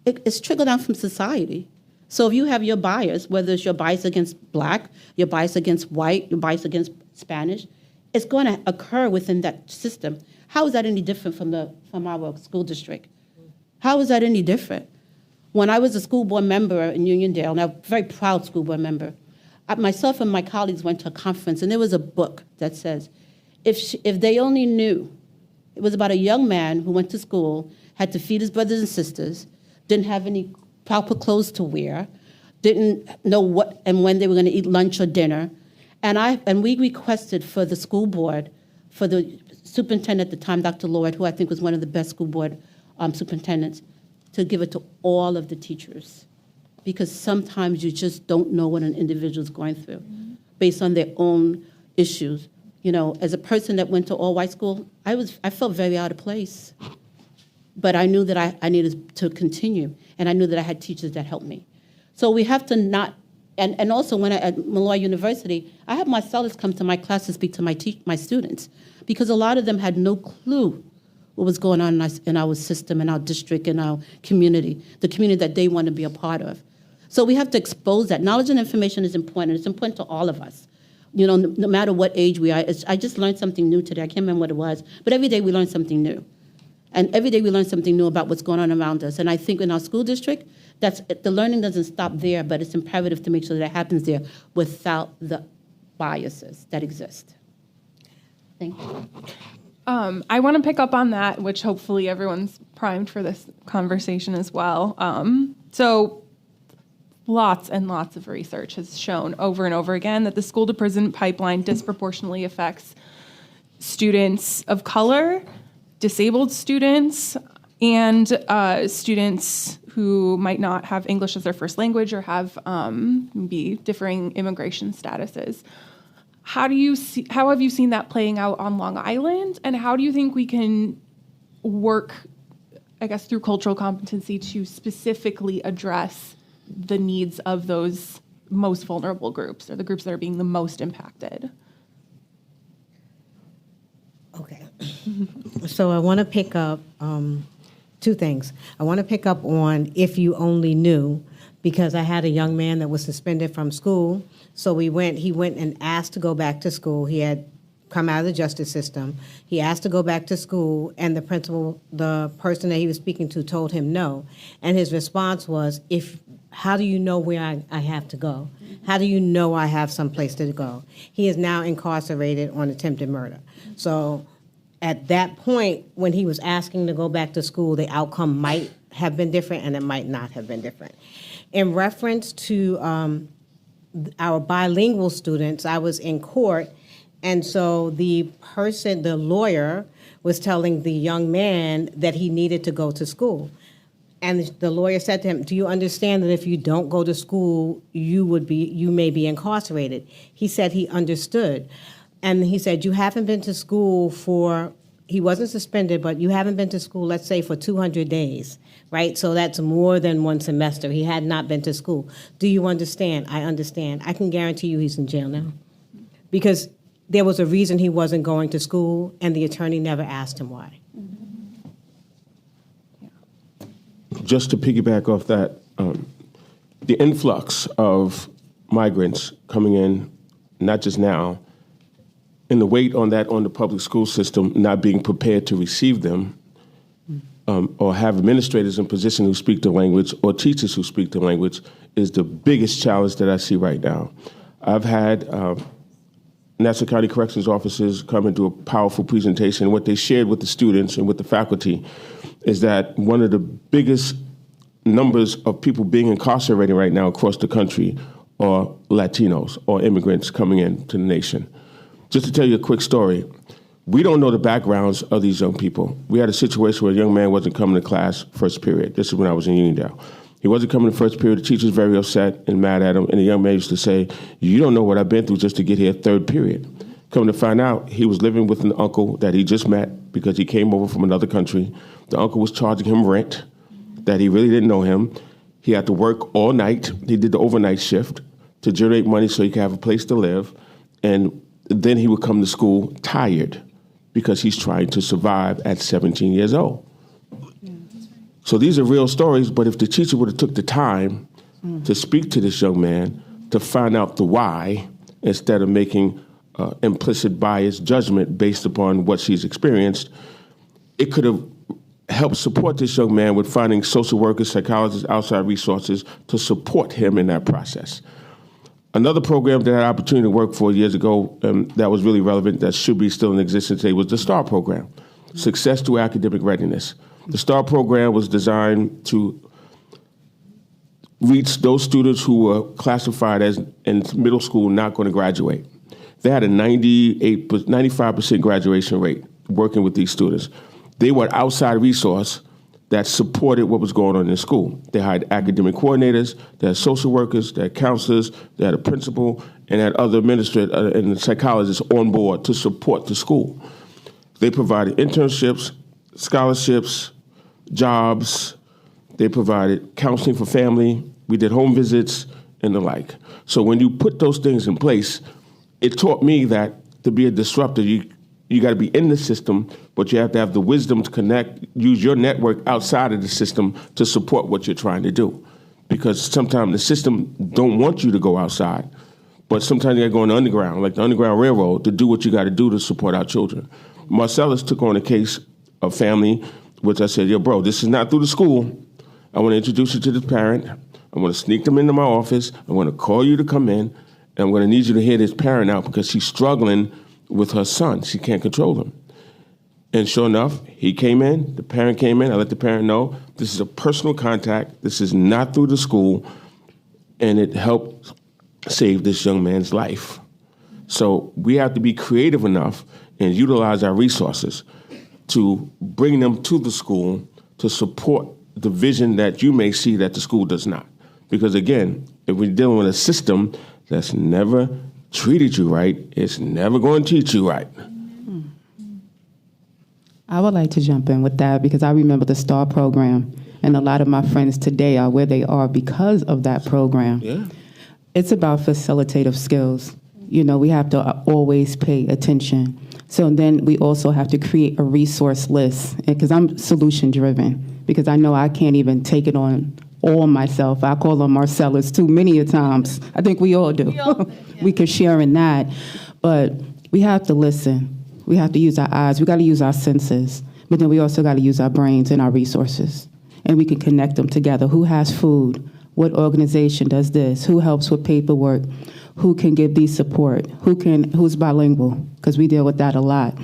it's trickled down from society. So if you have your bias, whether it's your bias against black, your bias against white, your bias against Spanish, it's going to occur within that system. How is that any different from our school district? How is that any different? When I was a school board member in Uniondale, and I'm a very proud school board member, myself and my colleagues went to a conference, and there was a book that says, if they only knew, it was about a young man who went to school, had to feed his brothers and sisters, didn't have any proper clothes to wear, didn't know what and when they were going to eat lunch or dinner. And we requested for the school board, for the superintendent at the time, Dr. Lord, who I think was one of the best school board superintendents, to give it to all of the teachers. Because sometimes you just don't know what an individual is going through based on their own issues. As a person that went to all-white school, I felt very out of place. But I knew that I needed to continue, and I knew that I had teachers that helped me. So we have to not, and also when at Malloy University, I had Marcellus come to my class to speak to my students, because a lot of them had no clue what was going on in our system, in our district, in our community, the community that they want to be a part of. So we have to expose that. Knowledge and information is important. It's important to all of us. No matter what age we are. I just learned something new today. I can't remember what it was. But every day we learn something new. And every day we learn something new about what's going on around us. And I think in our school district, the learning doesn't stop there, but it's imperative to make sure that it happens there without the biases that exist. Thank you. I want to pick up on that, which hopefully everyone's primed for this conversation as well. So lots and lots of research has shown over and over again that the school-to-prison pipeline disproportionately affects students of color, disabled students and students who might not have English as their first language or have maybe differing immigration statuses. How have you seen that playing out on Long Island, and how do you think we can work, I guess, through cultural competency to specifically address the needs of those most vulnerable groups, or the groups that are being the most impacted? Okay. So I want to pick up two things. I want to pick up on If You Only Knew, because I had a young man that was suspended from school. So he went and asked to go back to school. He had come out of the justice system. He asked to go back to school, and the principal, the person that he was speaking to, told him no. And his response was, how do you know where I have to go? How do you know I have some place to go? He is now incarcerated on attempted murder. So at that point, when he was asking to go back to school, the outcome might have been different and it might not have been different. In reference to our bilingual students, I was in court, and so the lawyer was telling the young man that he needed to go to school. And the lawyer said to him, do you understand that if you don't go to school, you may be incarcerated? He said he understood. And he said, you haven't been to school he wasn't suspended, but you haven't been to school, let's say, for 200 days, right? So that's more than one semester. He had not been to school. Do you understand? I understand. I can guarantee you he's in jail now. Because there was a reason he wasn't going to school, and the attorney never asked him why. Just to piggyback off that, the influx of migrants coming in, not just now, and the weight on the public school system not being prepared to receive them, or have administrators in position who speak the language or teachers who speak the language, is the biggest challenge that I see right now. I've had Nassau County Corrections officers come and do a powerful presentation. What they shared with the students and with the faculty is that one of the biggest numbers of people being incarcerated right now across the country are Latinos or immigrants coming into the nation. Just to tell you a quick story, we don't know the backgrounds of these young people. We had a situation where a young man wasn't coming to class first period. This is when I was in Uniondale. He wasn't coming to first period. The teacher was very upset and mad at him. And the young man used to say, you don't know what I've been through just to get here third period. Come to find out, he was living with an uncle that he just met because he came over from another country. The uncle was charging him rent that he really didn't know him. He had to work all night. He did the overnight shift to generate money so he could have a place to live. And then he would come to school tired because he's trying to survive at 17 years old. So these are real stories, but if the teacher would have took the time to speak to this young man, to find out the why, instead of making implicit bias judgment based upon what she's experienced, it could have helped support this young man with finding social workers, psychologists, outside resources to support him in that process. Another program that I had an opportunity to work for years ago that was really relevant, that should be still in existence today, was the STAR program, Success Through Academic Readiness. The STAR program was designed to reach those students who were classified as in middle school not going to graduate. They had a 95% graduation rate working with these students. They were an outside resource that supported what was going on in school. They had academic coordinators, they had social workers, they had counselors, they had a principal, and had other administrators and psychologists on board to support the school. They provided internships, scholarships, jobs. They provided counseling for family. We did home visits and the like. So when you put those things in place, it taught me that to be a disruptor, you got to be in the system, but you have to have the wisdom to connect, use your network outside of the system to support what you're trying to do. Because sometimes the system don't want you to go outside, but sometimes you got to go on the underground, like the Underground Railroad, to do what you got to do to support our children. Marcellus took on a case of family, which I said, yo, bro, this is not through the school. I want to introduce you to the parent. I want to sneak them into my office. I want to call you to come in, and I'm going to need you to hear this parent out because she's struggling with her son. She can't control him. And sure enough, he came in, the parent came in, I let the parent know, this is a personal contact, this is not through the school, and it helped save this young man's life. So we have to be creative enough and utilize our resources. to bring them to the school to support the vision that you may see that the school does not. Because again, if we're dealing with a system that's never treated you right, it's never going to teach you right. I would like to jump in with that because I remember the STAR program, and a lot of my friends today are where they are because of that program. Yeah. It's about facilitative skills. We have to always pay attention. So then we also have to create a resource list, because I'm solution driven, because I know I can't even take it on all myself. I call them Marcellus too many a times. I think we all do. We can share in that. But we have to listen. We have to use our eyes. We got to use our senses. But then we also got to use our brains and our resources. And we can connect them together. Who has food? What organization does this? Who helps with paperwork? Who can give these support? Who's bilingual? Because we deal with that a lot.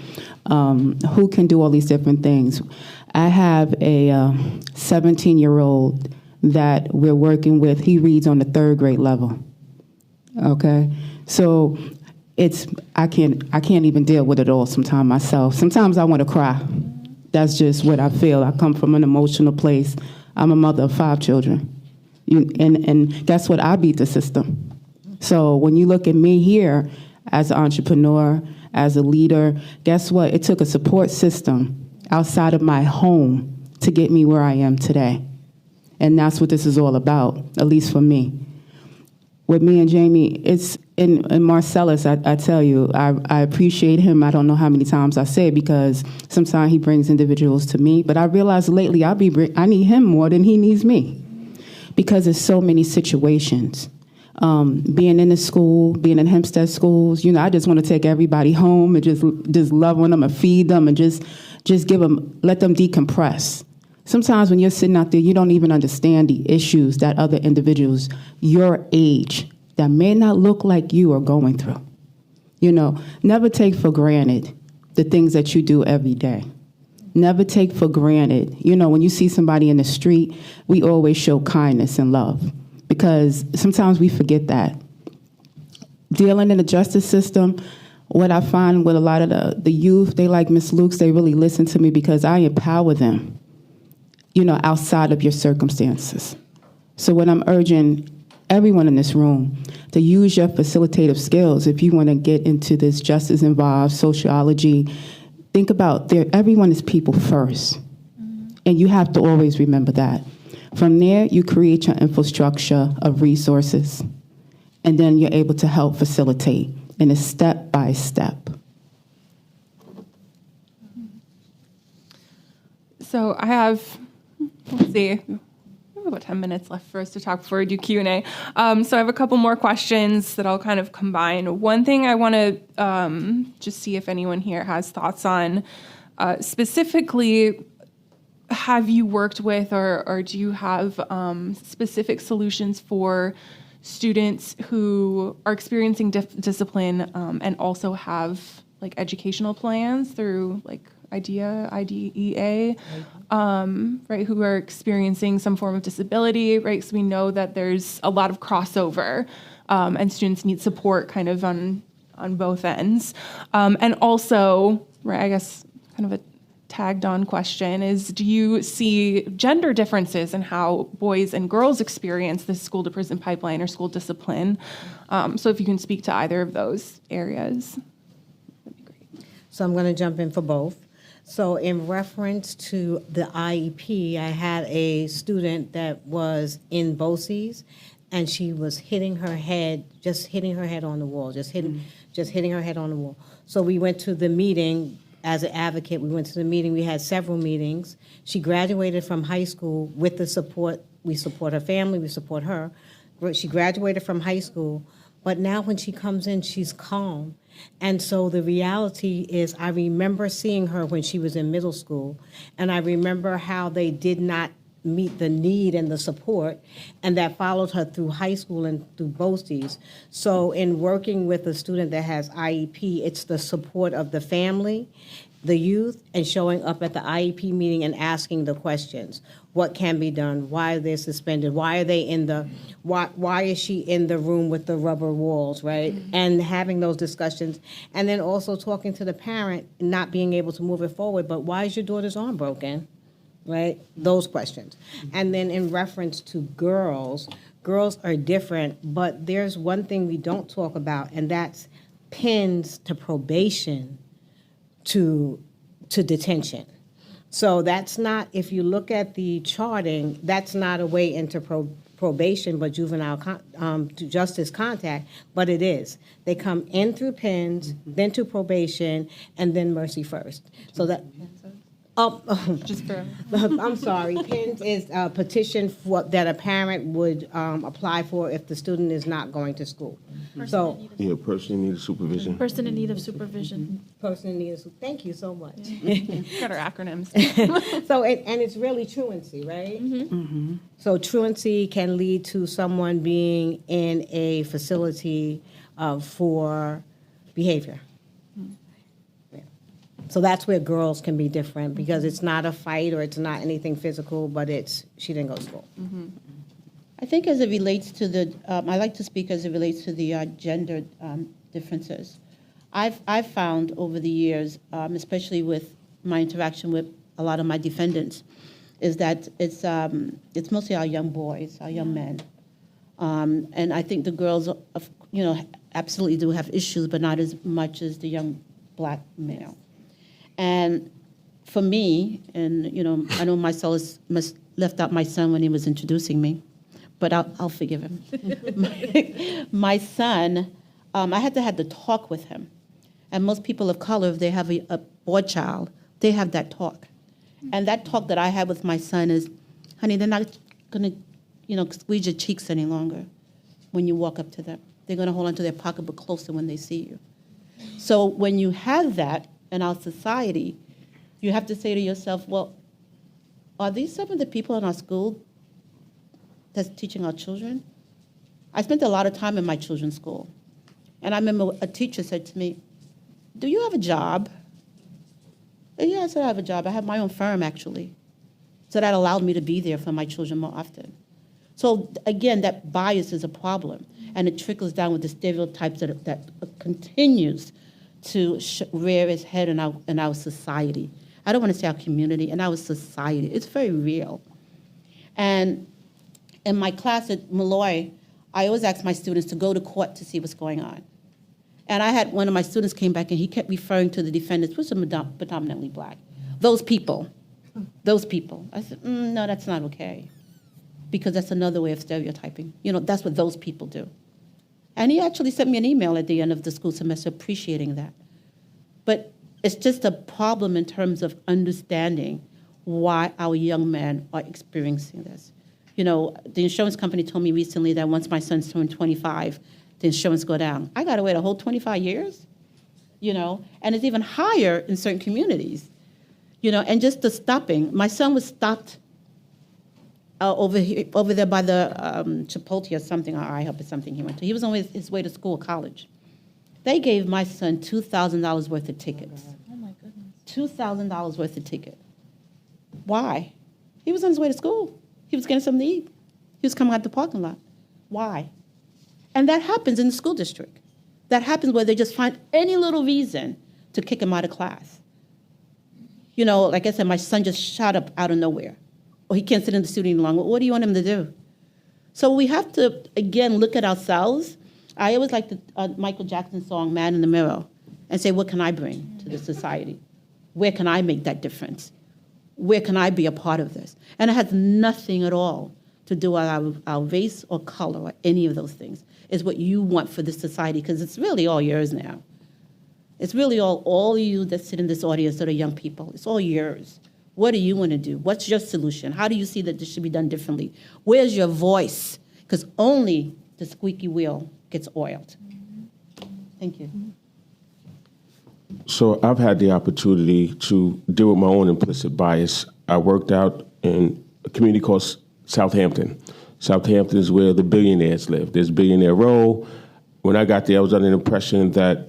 Who can do all these different things? I have a 17-year-old that we're working with. He reads on the 3rd grade level. Okay, so I can't even deal with it all sometimes myself. Sometimes I want to cry. That's just what I feel. I come from an emotional place. I'm a mother of 5 children, and guess what? I beat the system. So when you look at me here as an entrepreneur, as a leader, guess what? It took a support system outside of my home to get me where I am today. And that's what this is all about, at least for me. With me and Jamie, it's in Marcellus, I tell you, I appreciate him. I don't know how many times I say it because sometimes he brings individuals to me. But I realize lately I need him more than he needs me because there's so many situations. Being in the school, being in Hempstead schools, I just want to take everybody home and just love on them and feed them and just give them, let them decompress. Sometimes when you're sitting out there, you don't even understand the issues that other individuals your age that may not look like you are going through. Never take for granted the things that you do every day. Never take for granted. When you see somebody in the street, we always show kindness and love because sometimes we forget that. Dealing in the justice system, what I find with a lot of the youth, they like Ms. Lukes, they really listen to me because I empower them. Outside of your circumstances. So what I'm urging everyone in this room to use your facilitative skills if you want to get into this justice involved sociology. Think about everyone is people first. And you have to always remember that. From there, you create your infrastructure of resources. And then you're able to help facilitate in a step by step. So I have, let's see, we have about 10 minutes left for us to talk before we do Q&A. So I have a couple more questions that I'll kind of combine. One thing I want to just see if anyone here has thoughts on, specifically, have you worked with or do you have specific solutions for students who are experiencing discipline and also have like educational plans through like IDEA, right, who are experiencing some form of disability, right? So we know that there's a lot of crossover, and students need support kind of on both ends. And also, right, I guess kind of a tagged on question is, do you see gender differences in how boys and girls experience the school to prison pipeline or school discipline? So if you can speak to either of those areas, that'd be great. So I'm going to jump in for both. So in reference to the IEP, I had a student that was in BOCES, and she was hitting her head on the wall, just hitting her head on the wall. So we went to the meeting as an advocate. We had several meetings. She graduated from high school with the support. We support her family, we support her. She graduated from high school, but now when she comes in, she's calm. And so the reality is, I remember seeing her when she was in middle school, and I remember how they did not meet the need and the support, and that followed her through high school and through BOCES. So in working with a student that has IEP, it's the support of the family, the youth, and showing up at the IEP meeting and asking the questions. what can be done, why they're suspended, why are they in the, why is she in the room with the rubber walls, right? And having those discussions, and then also talking to the parent, not being able to move it forward, but why is your daughter's arm broken, right? Those questions. And then in reference to girls are different, but there's one thing we don't talk about, and that's pins to probation to detention. So that's not, if you look at the charting, that's not a way into probation, but juvenile to justice contact, but it is. They come in through pins, then to probation, and then mercy first. So that, Just for I'm sorry, PINS is a petition that a parent would apply for if the student is not going to school. So, Yeah, person in need of supervision. Person in need of supervision. person needs, thank you so much. got our acronyms. So, and it's really truancy, right? So truancy can lead to someone being in a facility for behavior. Yeah. So that's where girls can be different, because it's not a fight or it's not anything physical, but it's, she didn't go to school. I think as it relates to the, I like to speak as it relates to the gender differences. I've found over the years, especially with my interaction with a lot of my defendants, is that it's mostly our young boys, our young men, and I think the girls, absolutely do have issues, but not as much as the young black male. And for me, and I know Marcellus must left out my son when he was introducing me, but I'll forgive him. My son, I had to have the talk with him. And most people of color, if they have a boy child, they have that talk. And that talk that I had with my son is, honey, they're not going to, squeeze your cheeks any longer when you walk up to them. They're going to hold onto their pocketbook closer when they see you. So when you have that in our society, you have to say to yourself, well, are these some of the people in our school that's teaching our children? I spent a lot of time in my children's school. And I remember a teacher said to me, do you have a job? And yeah, I said I have a job. I have my own firm, actually. So that allowed me to be there for my children more often. So again, that bias is a problem. And it trickles down with the stereotypes that continues to rear its head in our society. I don't want to say our community, in our society. It's very real. And in my class at Malloy, I always ask my students to go to court to see what's going on. And I had one of my students came back and he kept referring to the defendants, which are predominantly black. Those people. I said, no, that's not okay. Because that's another way of stereotyping. That's what those people do. And he actually sent me an email at the end of the school semester appreciating that. But it's just a problem in terms of understanding why our young men are experiencing this. The insurance company told me recently that once my son's turned 25, the insurance go down. I got to wait a whole 25 years, and it's even higher in certain communities, and just the stopping. My son was stopped over there by the Chipotle or something, or IHOP or something he went to. He was on his way to school, college. They gave my son $2,000 worth of tickets. Oh my goodness. $2,000 worth of ticket. Why? He was on his way to school. He was getting something to eat. He was coming out the parking lot. Why? And that happens in the school district. That happens where they just find any little reason to kick him out of class. Like I said, my son just shot up out of nowhere. Or he can't sit in the studio any longer. What do you want him to do? So we have to, again, look at ourselves. I always like the Michael Jackson song, Man in the Mirror, and say, what can I bring to the society? Where can I make that difference? Where can I be a part of this? And it has nothing at all to do with our race or color or any of those things. It's what you want for this society, because it's really all yours now. It's really all you that sit in this audience that are young people. It's all yours. What do you want to do? What's your solution? How do you see that this should be done differently? Where's your voice? Because only the squeaky wheel gets oiled. Thank you. So I've had the opportunity to deal with my own implicit bias. I worked out in a community called Southampton. Southampton is where the billionaires live. There's Billionaire Row. When I got there, I was under the impression that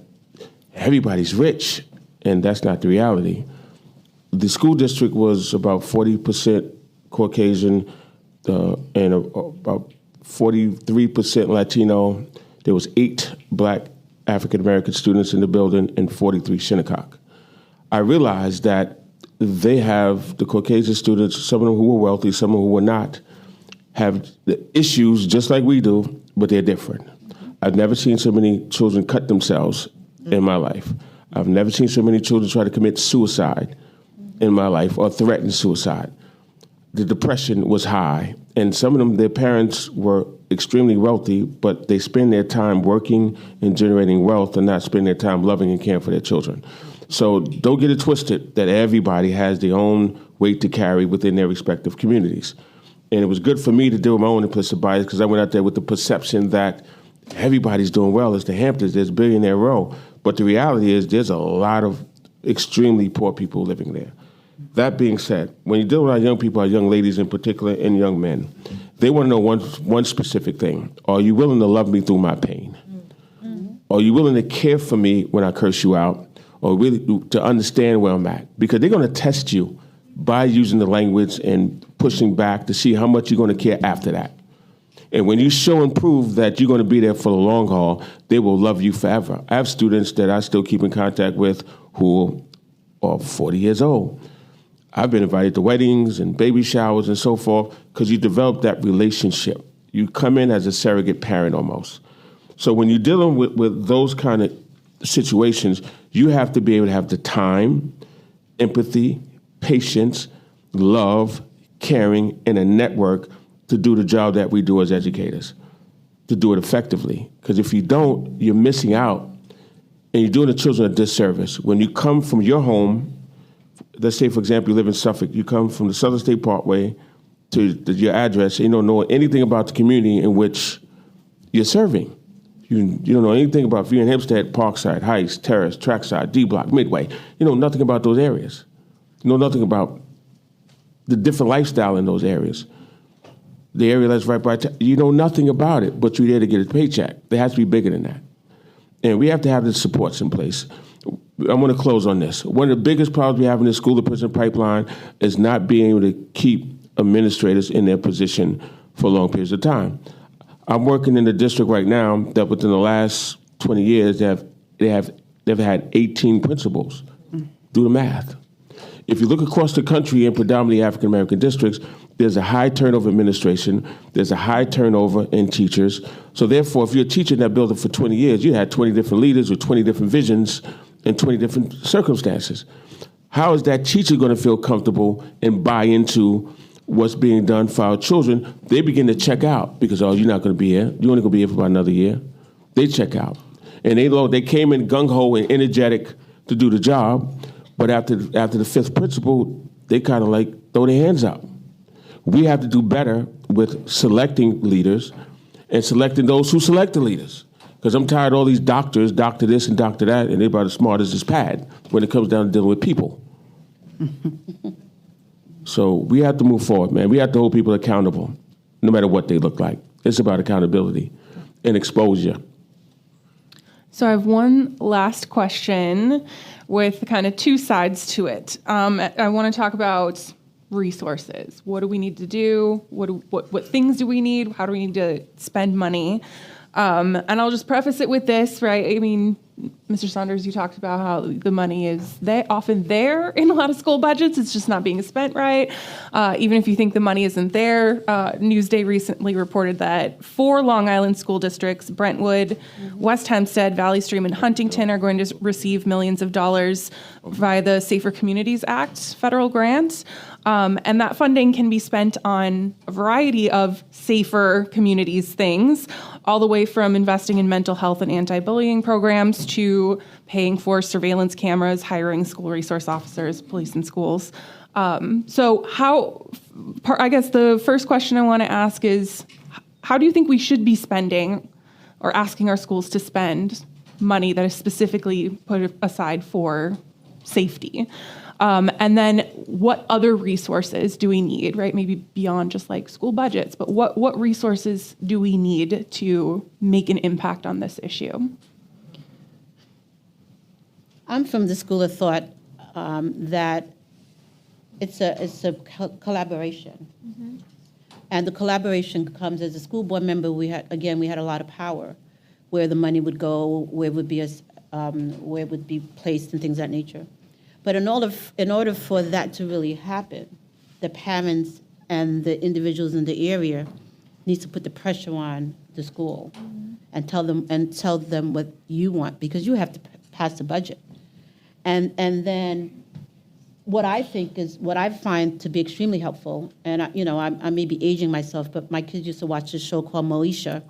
everybody's rich, and that's not the reality. The school district was about 40% Caucasian, and about 43% Latino. There was 8 Black African-American students in the building and 43 Shinnecock. I realized that the Caucasian students, some of them who were wealthy, some of them who were not, have the issues just like we do, but they're different. I've never seen so many children cut themselves in my life. I've never seen so many children try to commit suicide in my life or threaten suicide. The depression was high, and some of them, their parents were extremely wealthy, but they spend their time working and generating wealth and not spend their time loving and caring for their children. So don't get it twisted that everybody has their own weight to carry within their respective communities. And it was good for me to deal with my own implicit bias because I went out there with the perception that everybody's doing well. It's the Hamptons, there's Billionaire Row. But the reality is there's a lot of extremely poor people living there. That being said, when you deal with our young people, our young ladies in particular, and young men, they want to know one specific thing. Are you willing to love me through my pain? Are you willing to care for me when I curse you out? Or really to understand where I'm at? Because they're going to test you by using the language and pushing back to see how much you're going to care after that. And when you show and prove that you're going to be there for the long haul, they will love you forever. I have students that I still keep in contact with who are 40 years old. I've been invited to weddings and baby showers and so forth because you develop that relationship. You come in as a surrogate parent almost. So when you're dealing with those kind of situations, you have to be able to have the time, empathy, patience, love, caring, and a network to do the job that we do as educators, to do it effectively. Because if you don't, you're missing out, and you're doing the children a disservice. When you come from your home, let's say, for example, you live in Suffolk, you come from the Southern State Parkway to your address, and you don't know anything about the community in which you're serving. You don't know anything about, if you're in Hempstead, Parkside, Heights, Terrace, Trackside, D-Block, Midway. You know nothing about those areas. You know nothing about the different lifestyle in those areas. The area that's right by, you know nothing about it, but you're there to get a paycheck. There has to be bigger than that. And we have to have the supports in place. I'm going to close on this. One of the biggest problems we have in the school-to-prison pipeline is not being able to keep administrators in their position for long periods of time. I'm working in the district right now that within the last 20 years, they've had 18 principals. Do the math. If you look across the country in predominantly African-American districts, there's a high turnover in administration, there's a high turnover in teachers. So therefore, if you're a teacher in that building for 20 years, you had 20 different leaders with 20 different visions and 20 different circumstances. How is that teacher going to feel comfortable and buy into what's being done for our children? They begin to check out because, oh, you're not going to be here. You're only going to be here for about another year. They check out. And they came in gung-ho and energetic to do the job, but after the fifth principal, they kind of like throw their hands up. We have to do better with selecting leaders and selecting those who select the leaders. Because I'm tired of all these doctors, doctor this and doctor that, and they're about as smart as this pad when it comes down to dealing with people. So we have to move forward, man. We have to hold people accountable, no matter what they look like. It's about accountability and exposure. So I have one last question with kind of two sides to it. I want to talk about resources. What do we need to do? What things do we need? How do we need to spend money? And I'll just preface it with this, right? I mean, Mr. Saunders, you talked about how the money is often there in a lot of school budgets. It's just not being spent right. Even if you think the money isn't there, Newsday recently reported that 4 Long Island school districts, Brentwood, West Hempstead, Valley Stream, and Huntington, are going to receive millions of dollars via the Safer Communities Act federal grant. And that funding can be spent on a variety of safer communities things, all the way from investing in mental health and anti-bullying programs to paying for surveillance cameras, hiring school resource officers, police in schools. So I guess the first question I want to ask is, how do you think we should be spending or asking our schools to spend money that is specifically put aside for safety? And then what other resources do we need, right? Maybe beyond just like school budgets, but what resources do we need to make an impact on this issue? I'm from the school of thought that it's a collaboration. And the collaboration comes as a school board member. We had a lot of power, where the money would go, where it would be placed, and things of that nature. But in order for that to really happen, the parents and the individuals in the area needs to put the pressure on the school and tell them what you want, because you have to pass the budget. And then what I find to be extremely helpful, and I may be aging myself, but my kids used to watch this show called Moesha.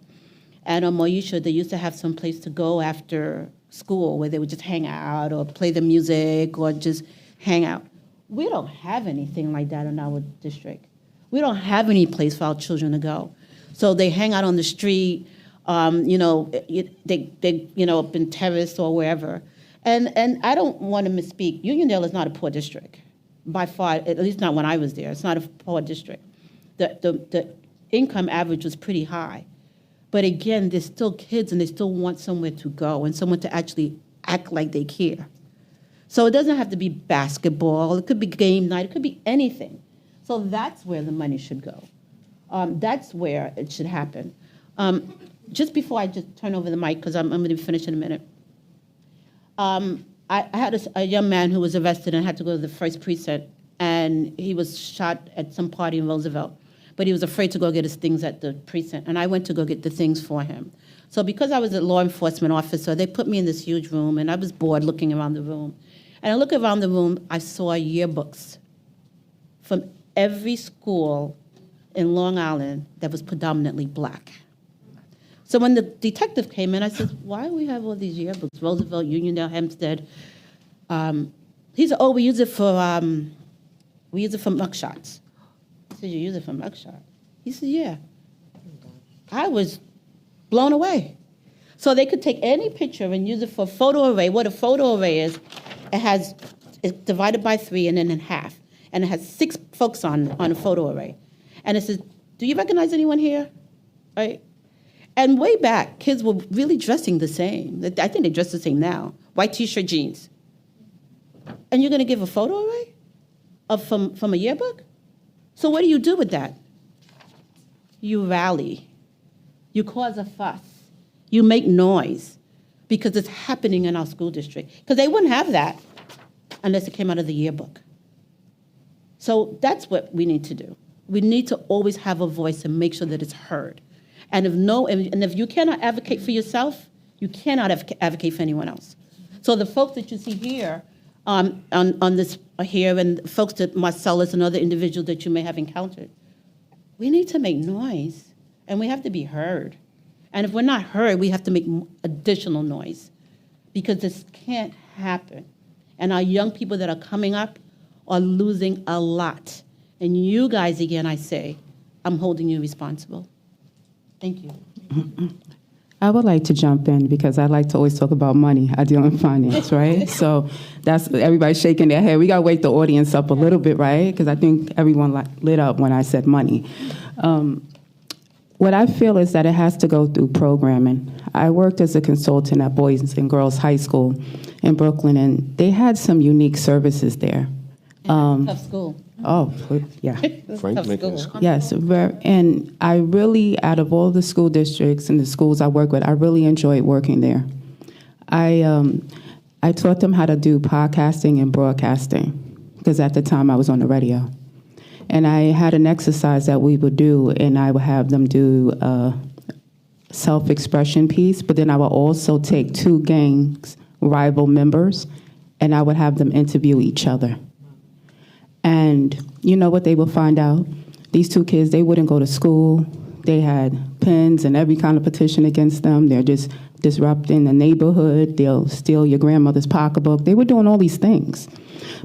And on Moesha, they used to have some place to go after school where they would just hang out or play the music or just hang out. We don't have anything like that in our district. We don't have any place for our children to go. So they hang out on the street, they up in Terrace or wherever. And I don't want to misspeak. Uniondale is not a poor district, by far, at least not when I was there. It's not a poor district. The income average was pretty high. But again, there's still kids and they still want somewhere to go and someone to actually act like they care. So it doesn't have to be basketball. It could be game night. It could be anything. So that's where the money should go. That's where it should happen. Just before I just turn over the mic, because I'm going to be finished in a minute. I had a young man who was arrested and had to go to the first precinct, and he was shot at some party in Roosevelt. But he was afraid to go get his things at the precinct, and I went to go get the things for him. So because I was a law enforcement officer, they put me in this huge room, and I was bored looking around the room. And I look around the room, I saw yearbooks from every school in Long Island that was predominantly black. So when the detective came in, I said, why do we have all these yearbooks? Roosevelt, Uniondale, Hempstead. He said, we use it for mugshots. I said, you use it for mugshot? He said, yeah. I was blown away. So they could take any picture and use it for a photo array. What a photo array is, it's divided by 3 and then in half. And it has 6 folks on a photo array. And it says, do you recognize anyone here? Right? And way back, kids were really dressing the same. I think they dress the same now. White T-shirt, jeans. And you're going to give a photo array from a yearbook? So what do you do with that? You rally. You cause a fuss. You make noise because it's happening in our school district. Because they wouldn't have that unless it came out of the yearbook. So that's what we need to do. We need to always have a voice and make sure that it's heard. And if you cannot advocate for yourself, you cannot advocate for anyone else. So the folks that you see here on this here, and folks that Marcellus and other individuals that you may have encountered, we need to make noise, and we have to be heard. And if we're not heard, we have to make additional noise, because this can't happen. And our young people that are coming up are losing a lot. And you guys, again, I say, I'm holding you responsible. Thank you. I would like to jump in because I like to always talk about money. I deal in finance, right? So that's everybody shaking their head. We got to wake the audience up a little bit, right? Because I think everyone lit up when I said money. What I feel is that it has to go through programming. I worked as a consultant at Boys and Girls High School in Brooklyn, and they had some unique services there. Tough school. Oh, yeah. Frank making school. Yes, and I really, out of all the school districts and the schools I work with, I really enjoyed working there. I taught them how to do podcasting and broadcasting, because at the time I was on the radio. And I had an exercise that we would do, and I would have them do a self-expression piece, but then I would also take 2 gangs, rival members, and I would have them interview each other. And you know what they would find out? These 2 kids, they wouldn't go to school. They had pens and every kind of petition against them. They're just disrupting the neighborhood. They'll steal your grandmother's pocketbook. They were doing all these things.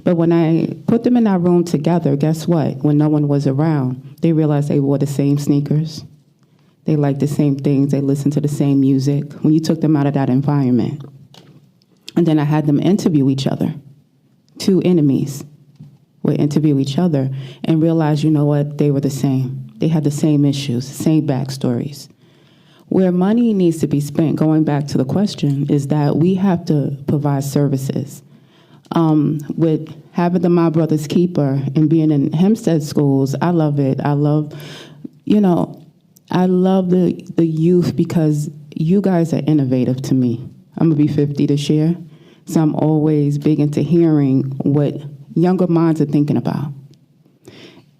But when I put them in that room together, guess what? When no one was around, they realized they wore the same sneakers. They liked the same things. They listened to the same music. When you took them out of that environment. And then I had them interview each other. 2 enemies would interview each other and realize, you know what, they were the same. They had the same issues, same backstories. Where money needs to be spent, going back to the question, is that we have to provide services. With having the My Brother's Keeper and being in Hempstead schools, I love it. I love the youth because you guys are innovative to me. I'm going to be 50 this year, so I'm always big into hearing what younger minds are thinking about.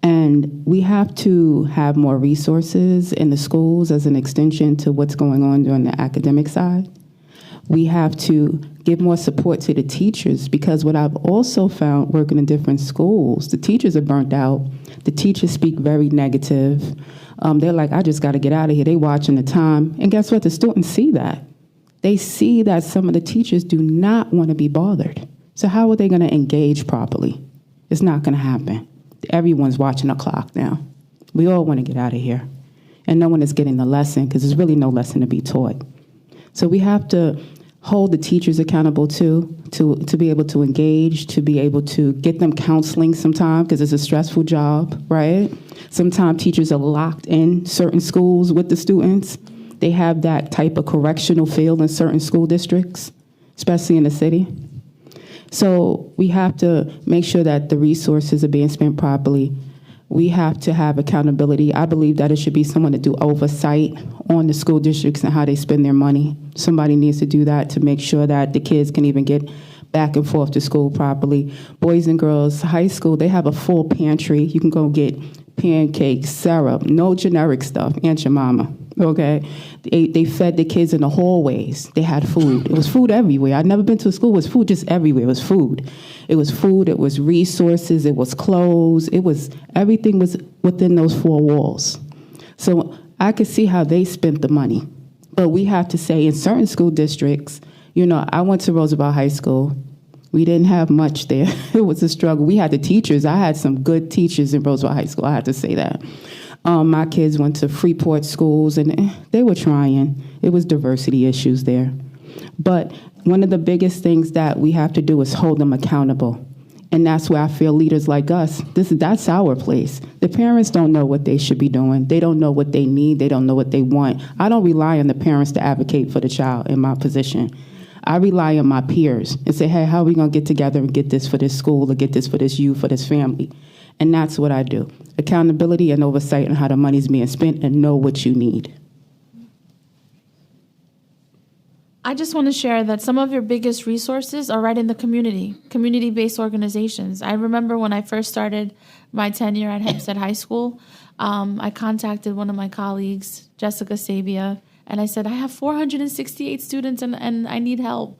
And we have to have more resources in the schools as an extension to what's going on during the academic side. We have to give more support to the teachers because what I've also found working in different schools, the teachers are burnt out. The teachers speak very negative. They're like, I just got to get out of here. They watching the time. And guess what? The students see that. They see that some of the teachers do not want to be bothered. So how are they going to engage properly? It's not going to happen. Everyone's watching the clock now. We all want to get out of here. And no one is getting the lesson because there's really no lesson to be taught. So we have to hold the teachers accountable too, to be able to engage, to be able to get them counseling sometimes because it's a stressful job, right? Sometimes teachers are locked in certain schools with the students. They have that type of correctional feel in certain school districts, especially in the city. So we have to make sure that the resources are being spent properly. We have to have accountability. I believe that it should be someone to do oversight on the school districts and how they spend their money. Somebody needs to do that to make sure that the kids can even get back and forth to school properly. Boys and girls high school, they have a full pantry. You can go get pancakes, syrup, no generic stuff, Aunt your mama, okay? They fed the kids in the hallways. They had food. It was food everywhere. I'd never been to a school with food just everywhere. It was food. It was food, it was resources, it was clothes, everything was within those four walls. So I could see how they spent the money. But we have to say in certain school districts, I went to Roosevelt High School. We didn't have much there. It was a struggle. We had the teachers. I had some good teachers in Roosevelt High School. I have to say that. My kids went to Freeport schools, and they were trying. It was diversity issues there. But one of the biggest things that we have to do is hold them accountable. And that's where I feel leaders like us, that's our place. The parents don't know what they should be doing. They don't know what they need. They don't know what they want. I don't rely on the parents to advocate for the child in my position. I rely on my peers and say, hey, how are we going to get together and get this for this school or get this for this youth, for this family? And that's what I do. Accountability and oversight on how the money's being spent and know what you need. I just want to share that some of your biggest resources are right in the community-based organizations. I remember when I first started my tenure at Hempstead High School, I contacted one of my colleagues, Jessica Sabia, and I said, I have 468 students and I need help.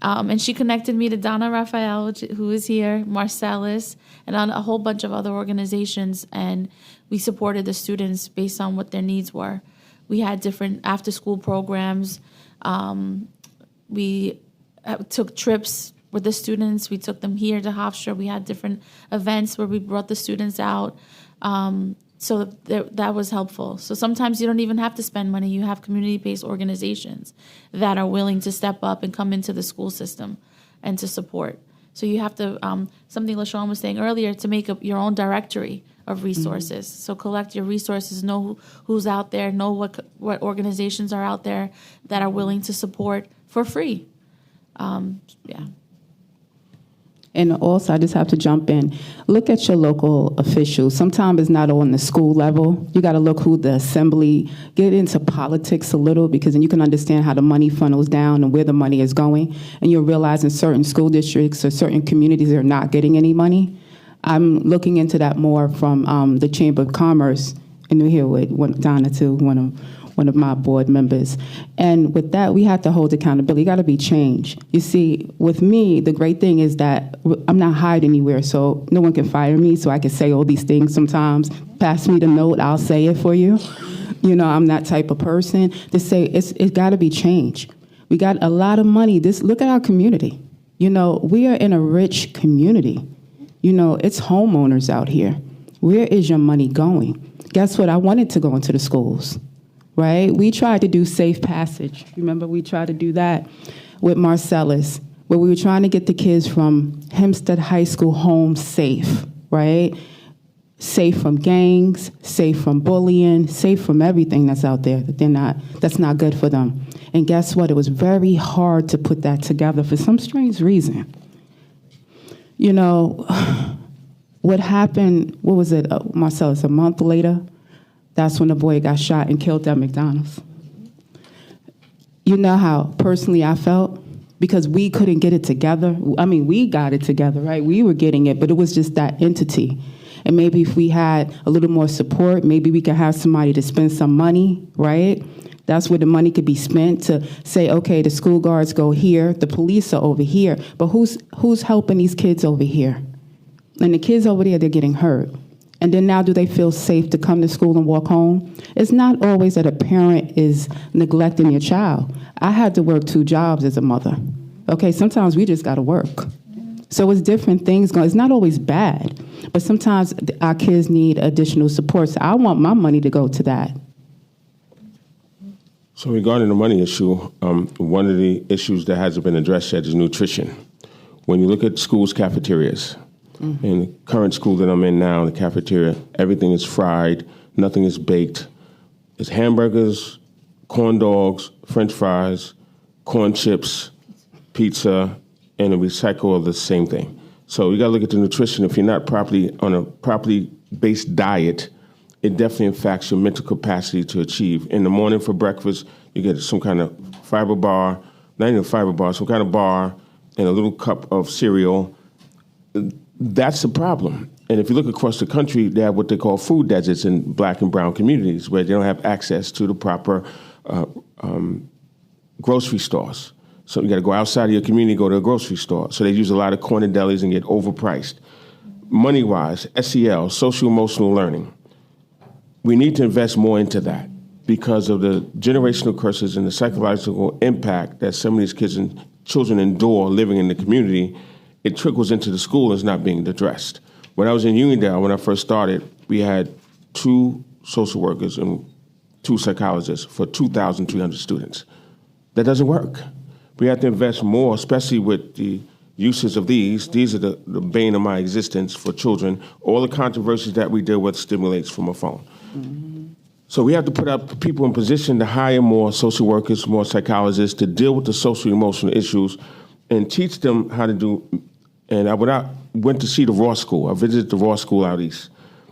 And she connected me to Donna Raphael, who is here, Marcellus, and on a whole bunch of other organizations. And we supported the students based on what their needs were. We had different after-school programs. We took trips with the students. We took them here to Hofstra. We had different events where we brought the students out. So that was helpful. So sometimes you don't even have to spend money. You have community-based organizations that are willing to step up and come into the school system and to support. So you have to, something LaShawn was saying earlier, to make up your own directory of resources. Mm-hmm. So collect your resources, know who's out there, know what organizations are out there that are willing to support for free. Yeah. And also, I just have to jump in. Look at your local officials. Sometimes it's not on the school level. You got to look who the assembly, get into politics a little, because then you can understand how the money funnels down and where the money is going. And you'll realize in certain school districts or certain communities are not getting any money. I'm looking into that more from the Chamber of Commerce, and we're here with Donna too, one of my board members. And with that, we have to hold accountability. You got to be changed. You see, with me, the great thing is that I'm not hired anywhere, so no one can fire me, so I can say all these things sometimes. Pass me the note, I'll say it for you. I'm that type of person to say it's got to be changed. We got a lot of money. Look at our community. We are in a rich community. It's homeowners out here. Where is your money going? Guess what? I wanted to go into the schools. Right? We tried to do safe passage. Remember, we tried to do that with Marcellus, where we were trying to get the kids from Hempstead High School home safe, right? Safe from gangs, safe from bullying, safe from everything that's out there that's not good for them. And guess what? It was very hard to put that together for some strange reason. You know, what happened, what was it, Marcellus, a month later? That's when the boy got shot and killed at McDonald's. You know how personally I felt? Because we couldn't get it together. I mean, we got it together, right? We were getting it, but it was just that entity. And maybe if we had a little more support, maybe we could have somebody to spend some money, right? That's where the money could be spent to say, okay, the school guards go here, the police are over here, but who's helping these kids over here? And the kids over there, they're getting hurt. And then now do they feel safe to come to school and walk home? It's not always that a parent is neglecting your child. I had to work 2 jobs as a mother. Okay, sometimes we just gotta work. So it's different things going. It's not always bad, but sometimes our kids need additional support. So I want my money to go to that. So regarding the money issue, one of the issues that hasn't been addressed yet is nutrition. When you look at schools' cafeterias, in the current school that I'm in now, the cafeteria, everything is fried, nothing is baked. It's hamburgers, corn dogs, French fries, corn chips, pizza, and a recycle of the same thing. So you gotta look at the nutrition. If you're not properly on a properly based diet, it definitely impacts your mental capacity to achieve. In the morning for breakfast, you get some kind of fiber bar, not even a fiber bar, some kind of bar, and a little cup of cereal. That's the problem. And if you look across the country, they have what they call food deserts in Black and brown communities where they don't have access to the proper grocery stores. So you got to go outside of your community, go to a grocery store. So they use a lot of corner delis and get overpriced. Money-wise, SEL, social-emotional learning. We need to invest more into that because of the generational curses and the psychological impact that some of these kids and children endure living in the community. It trickles into the school and is not being addressed. When I was in Uniondale, when I first started, we had 2 social workers and 2 psychologists for 2,300 students. That doesn't work. We have to invest more, especially with the uses of these. These are the bane of my existence for children. All the controversies that we deal with stimulates from a phone. Mm-hmm. So we have to put up people in position to hire more social workers, more psychologists to deal with the social emotional issues and teach them how to do. And I went to see the Raw School. I visited the Raw School out east.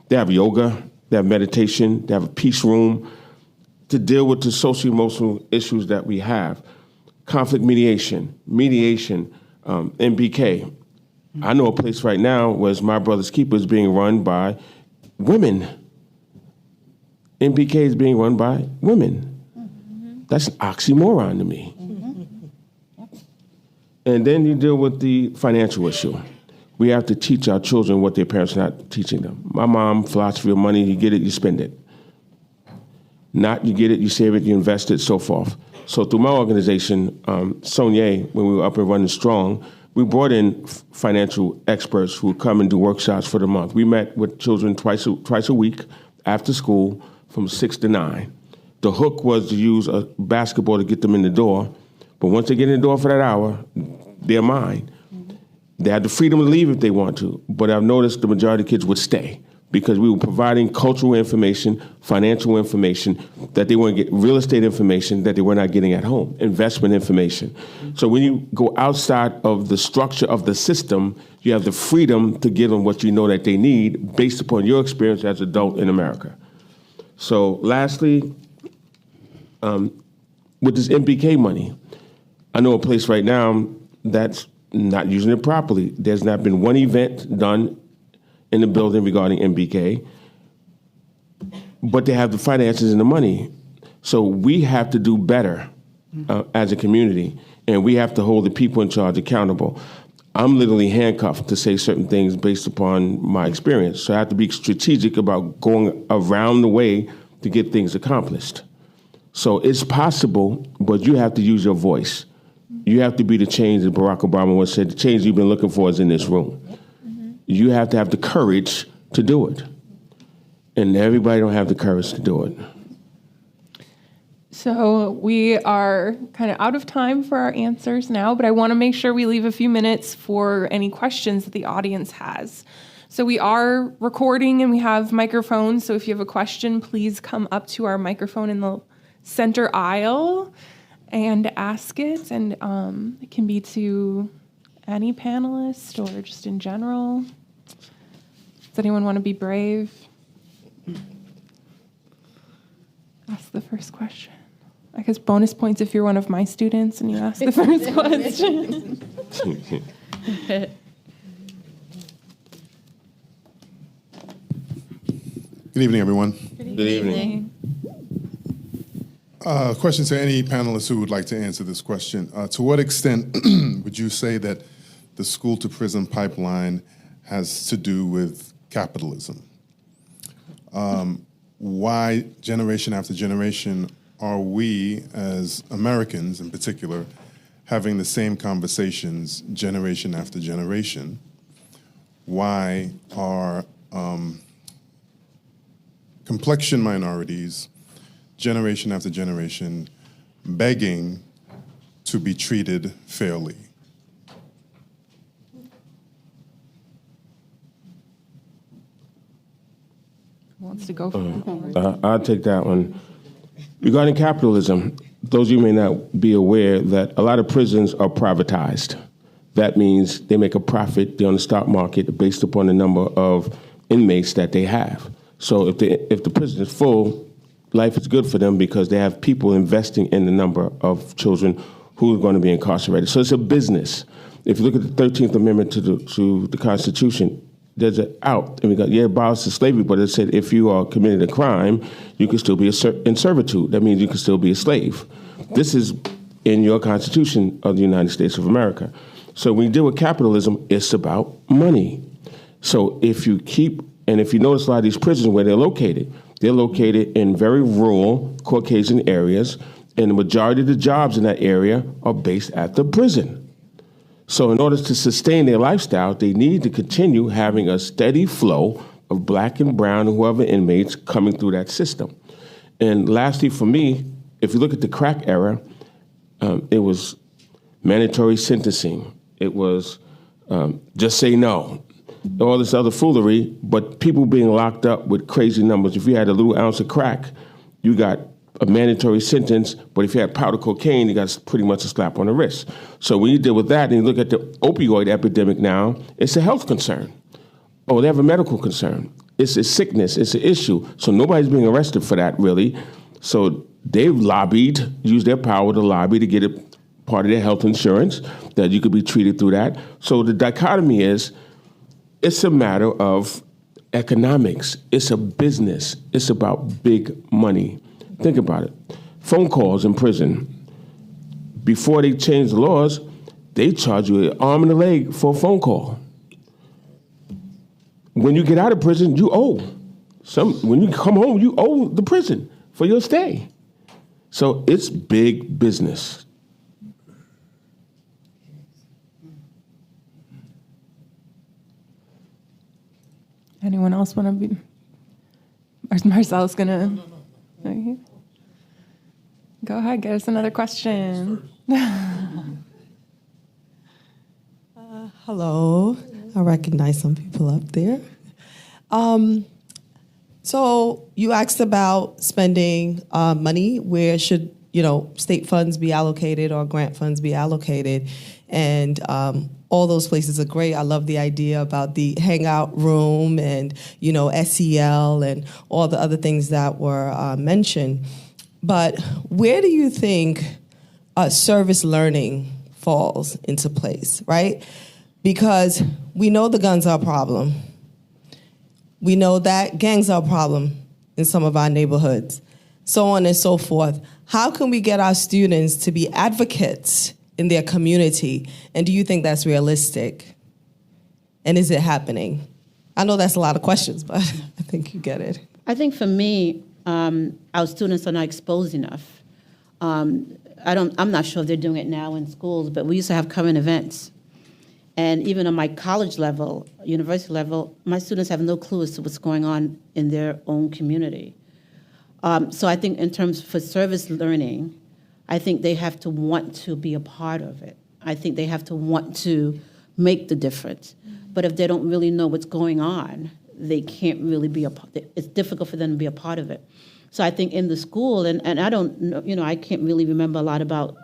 They have yoga, they have meditation, they have a peace room to deal with the social emotional issues that we have. Conflict mediation, MBK. I know a place right now where My Brother's Keeper is being run by women. MBK is being run by women. Mm-hmm. That's an oxymoron to me. Mm-hmm. And then you deal with the financial issue. We have to teach our children what their parents are not teaching them. My mom, philosophy of money, you get it, you spend it. Not you get it, you save it, you invest it, so forth. So through my organization, Sonia, when we were up and running strong, we brought in financial experts who would come and do workshops for the month. We met with children twice a week after school from 6 to 9. The hook was to use a basketball to get them in the door, but once they get in the door for that hour, they're mine. Mm-hmm. They had the freedom to leave if they want to, but I've noticed the majority of kids would stay because we were providing cultural information, financial information, that they weren't getting, real estate information that they were not getting at home, investment information. Mm-hmm. So when you go outside of the structure of the system, you have the freedom to give them what you know that they need based upon your experience as an adult in America. So lastly, with this MBK money, I know a place right now that's not using it properly. There's not been one event done in the building regarding MBK, but they have the finances and the money. So we have to do better as a community, and we have to hold the people in charge accountable. I'm literally handcuffed to say certain things based upon my experience. So I have to be strategic about going around the way to get things accomplished. So it's possible, but you have to use your voice. You have to be the change that Barack Obama once said, the change you've been looking for is in this room. Mm-hmm. You have to have the courage to do it. And everybody don't have the courage to do it. So we are kind of out of time for our answers now, but I want to make sure we leave a few minutes for any questions that the audience has. So we are recording and we have microphones, so if you have a question, please come up to our microphone in the center aisle and ask it, and it can be to any panelist or just in general? Does anyone want to be brave? Ask the first question. I guess bonus points if you're one of my students and you ask the first question. Good evening, everyone. Good evening. Question to any panelists who would like to answer this question. To what extent would you say that the school-to-prison pipeline has to do with capitalism? Why, generation after generation, are we, as Americans in particular, having the same conversations generation after generation? Why are complexion minorities, generation after generation, begging to be treated fairly? Who wants to go for it? I'll take that one. Regarding capitalism, those of you may not be aware that a lot of prisons are privatized. That means they make a profit, they're on the stock market based upon the number of inmates that they have. So if the prison is full, life is good for them because they have people investing in the number of children who are going to be incarcerated. So it's a business. If you look at the 13th Amendment to the Constitution, there's an out. And we got, abolished the slavery, but it said if you are committing a crime, you can still be in servitude. That means you can still be a slave. This is in your Constitution of the United States of America. So when you deal with capitalism, it's about money. So if you notice a lot of these prisons where they're located in very rural Caucasian areas, and the majority of the jobs in that area are based at the prison. So in order to sustain their lifestyle, they need to continue having a steady flow of black and brown and whoever inmates coming through that system. And lastly, for me, if you look at the crack era, it was mandatory sentencing. It was just say no. All this other foolery, but people being locked up with crazy numbers. If you had a little ounce of crack, you got a mandatory sentence, but if you had powder cocaine, you got pretty much a slap on the wrist. So when you deal with that and you look at the opioid epidemic now, it's a health concern. Oh, they have a medical concern. It's a sickness, it's an issue. So nobody's being arrested for that, really. So they've used their power to lobby to get it part of their health insurance, that you could be treated through that. So the dichotomy is, it's a matter of economics. It's a business. It's about big money. Think about it. Phone calls in prison. Before they changed the laws, they charge you an arm and a leg for a phone call. When you get out of prison, you owe. When you come home, you owe the prison for your stay. So it's big business. Anyone else want to be? Marcel's going to... Okay. Go ahead, get us another question. Hello. I recognize some people up there. So you asked about spending money. Where should state funds be allocated or grant funds be allocated? And all those places are great. I love the idea about the hangout room and, SEL and all the other things that were mentioned. But where do you think service learning falls into place, right? Because we know the guns are a problem. We know that gangs are a problem in some of our neighborhoods, so on and so forth. How can we get our students to be advocates in their community? And do you think that's realistic? And is it happening? I know that's a lot of questions, but I think you get it. I think for me, our students are not exposed enough. I'm not sure if they're doing it now in schools, but we used to have current events. And even on my college level, university level, my students have no clue as to what's going on in their own community. So I think in terms for service learning, I think they have to want to be a part of it. I think they have to want to make the difference. But if they don't really know what's going on, they can't really be it's difficult for them to be a part of it. So I think in the school, and I don't know, I can't really remember a lot about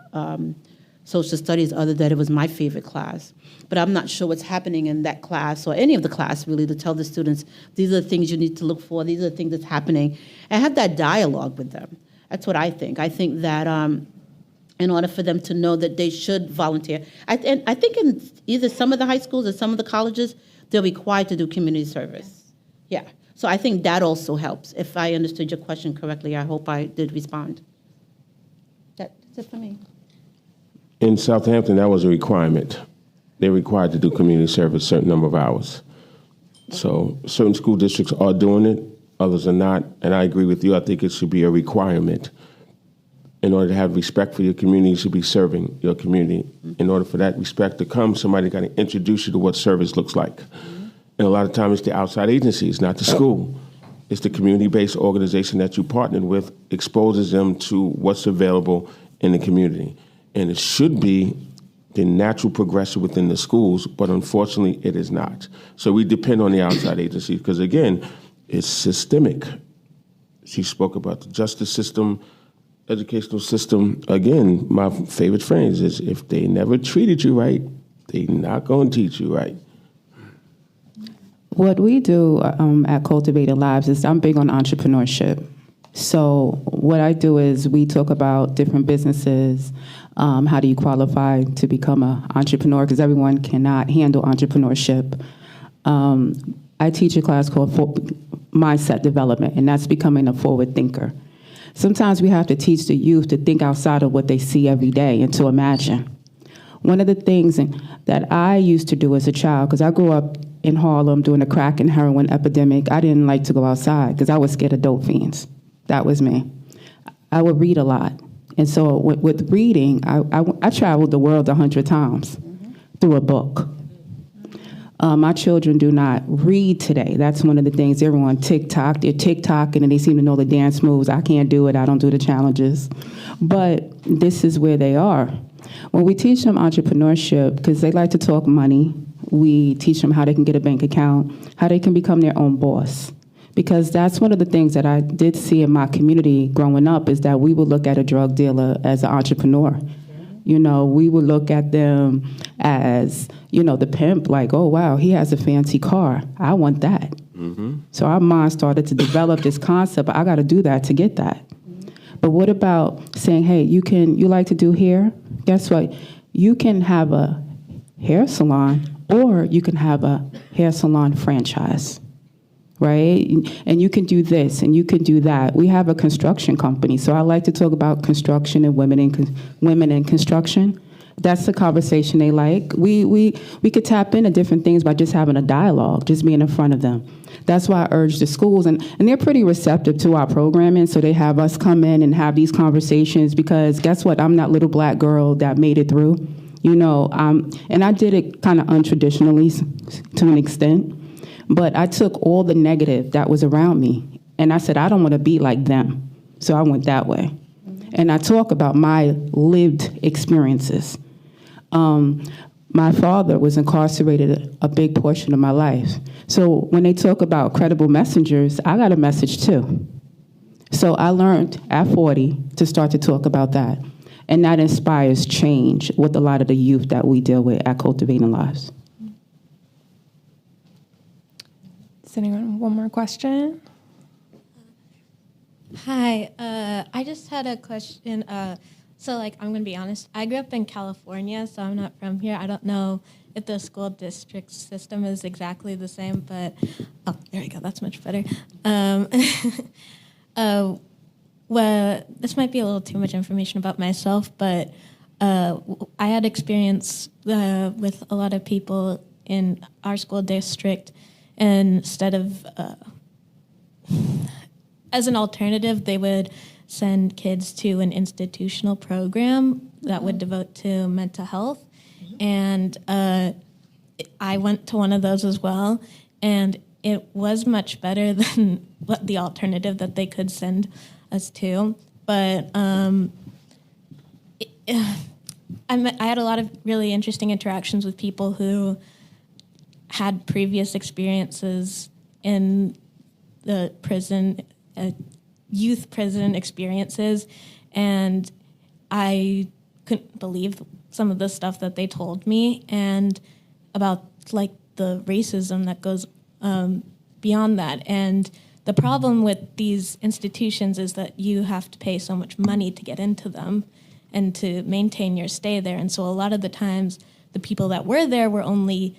social studies, other than it was my favorite class. But I'm not sure what's happening in that class or any of the class, really, to tell the students, these are the things you need to look for, these are the things that's happening, and have that dialogue with them. That's what I think. I think that in order for them to know that they should volunteer, I think in either some of the high schools or some of the colleges, they're required to do community service. Yeah. So I think that also helps. If I understood your question correctly, I hope I did respond. That's it for me. In Southampton, that was a requirement. They're required to do community service a certain number of hours. So certain school districts are doing it, others are not. And I agree with you. I think it should be a requirement. In order to have respect for your community, you should be serving your community. In order for that respect to come, somebody got to introduce you to what service looks like. And a lot of times it's the outside agencies, not the school. It's the community-based organization that you partnered with, exposes them to what's available in the community. And it should be the natural progression within the schools, but unfortunately it is not. So we depend on the outside agencies because, again, it's systemic. She spoke about the justice system, educational system. Again, my favorite phrase is, if they never treated you right, they're not going to teach you right. What we do at Cultivated Lives is I'm big on entrepreneurship. So what I do is we talk about different businesses. How do you qualify to become an entrepreneur? Because everyone cannot handle entrepreneurship. I teach a class called Mindset Development, and that's becoming a forward thinker. Sometimes we have to teach the youth to think outside of what they see every day and to imagine. One of the things that I used to do as a child, because I grew up in Harlem during the crack and heroin epidemic, I didn't like to go outside because I was scared of dope fiends. That was me. I would read a lot. And so with reading, I traveled the world 100 times through a book. My children do not read today. That's one of the things. Everyone TikTok, they're TikToking and they seem to know the dance moves. I can't do it. I don't do the challenges. But this is where they are. When we teach them entrepreneurship, because they like to talk money, we teach them how they can get a bank account, how they can become their own boss. Because that's one of the things that I did see in my community growing up is that we would look at a drug dealer as an entrepreneur. You know, we would look at them as, you know, the pimp, like, oh, wow, he has a fancy car. I want that. Mm-hmm. So our mind started to develop this concept, I got to do that to get that. But what about saying, hey, you like to do hair? Guess what? You can have a hair salon or you can have a hair salon franchise. Right? And you can do this and you can do that. We have a construction company, so I like to talk about construction and women in construction. That's the conversation they like. We could tap into different things by just having a dialogue, just being in front of them. That's why I urge the schools, and they're pretty receptive to our programming, so they have us come in and have these conversations because guess what? I'm that little black girl that made it through. You know, and I did it kind of untraditionally to an extent. But I took all the negative that was around me, and I said, I don't want to be like them. So I went that way. And I talk about my lived experiences. My father was incarcerated a big portion of my life. So when they talk about credible messengers, I got a message too. So I learned at 40 to start to talk about that. And that inspires change with a lot of the youth that we deal with at Cultivating Lives. Does anyone one more question? Hi, I just had a question. So, I'm going to be honest. I grew up in California, so I'm not from here. I don't know if the school district system is exactly the same, but oh, there we go. That's much better. Well, this might be a little too much information about myself, but I had experience with a lot of people in our school district. And instead of, as an alternative, they would send kids to an institutional program that would devote to mental health. And I went to one of those as well. And it was much better than what the alternative that they could send us to. But I had a lot of really interesting interactions with people who had previous experiences in the prison, youth prison experiences, and I couldn't believe some of the stuff that they told me, and about like the racism that goes beyond that. And the problem with these institutions is that you have to pay so much money to get into them and to maintain your stay there. And so a lot of the times, the people that were there were only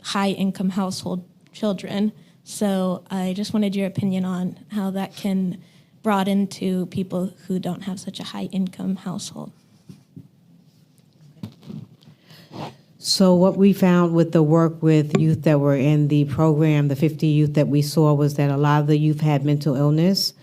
high-income household children. So I just wanted your opinion on how that can broaden to people who don't have such a high-income household. So what we found with the work with youth that were in the program, the 50 youth that we saw, was that a lot of the youth had mental illness,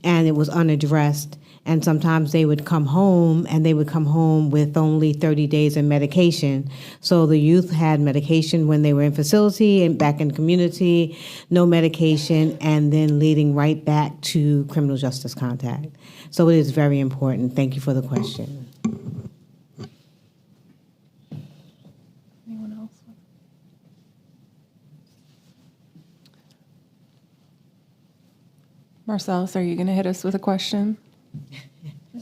and it was unaddressed. And sometimes they would come home, and they would come home with only 30 days of medication. So the youth had medication when they were in facility and back in the community, no medication, and then leading right back to criminal justice contact. So it is very important. Thank you for the question. Anyone else? Marcellus, are you going to hit us with a question?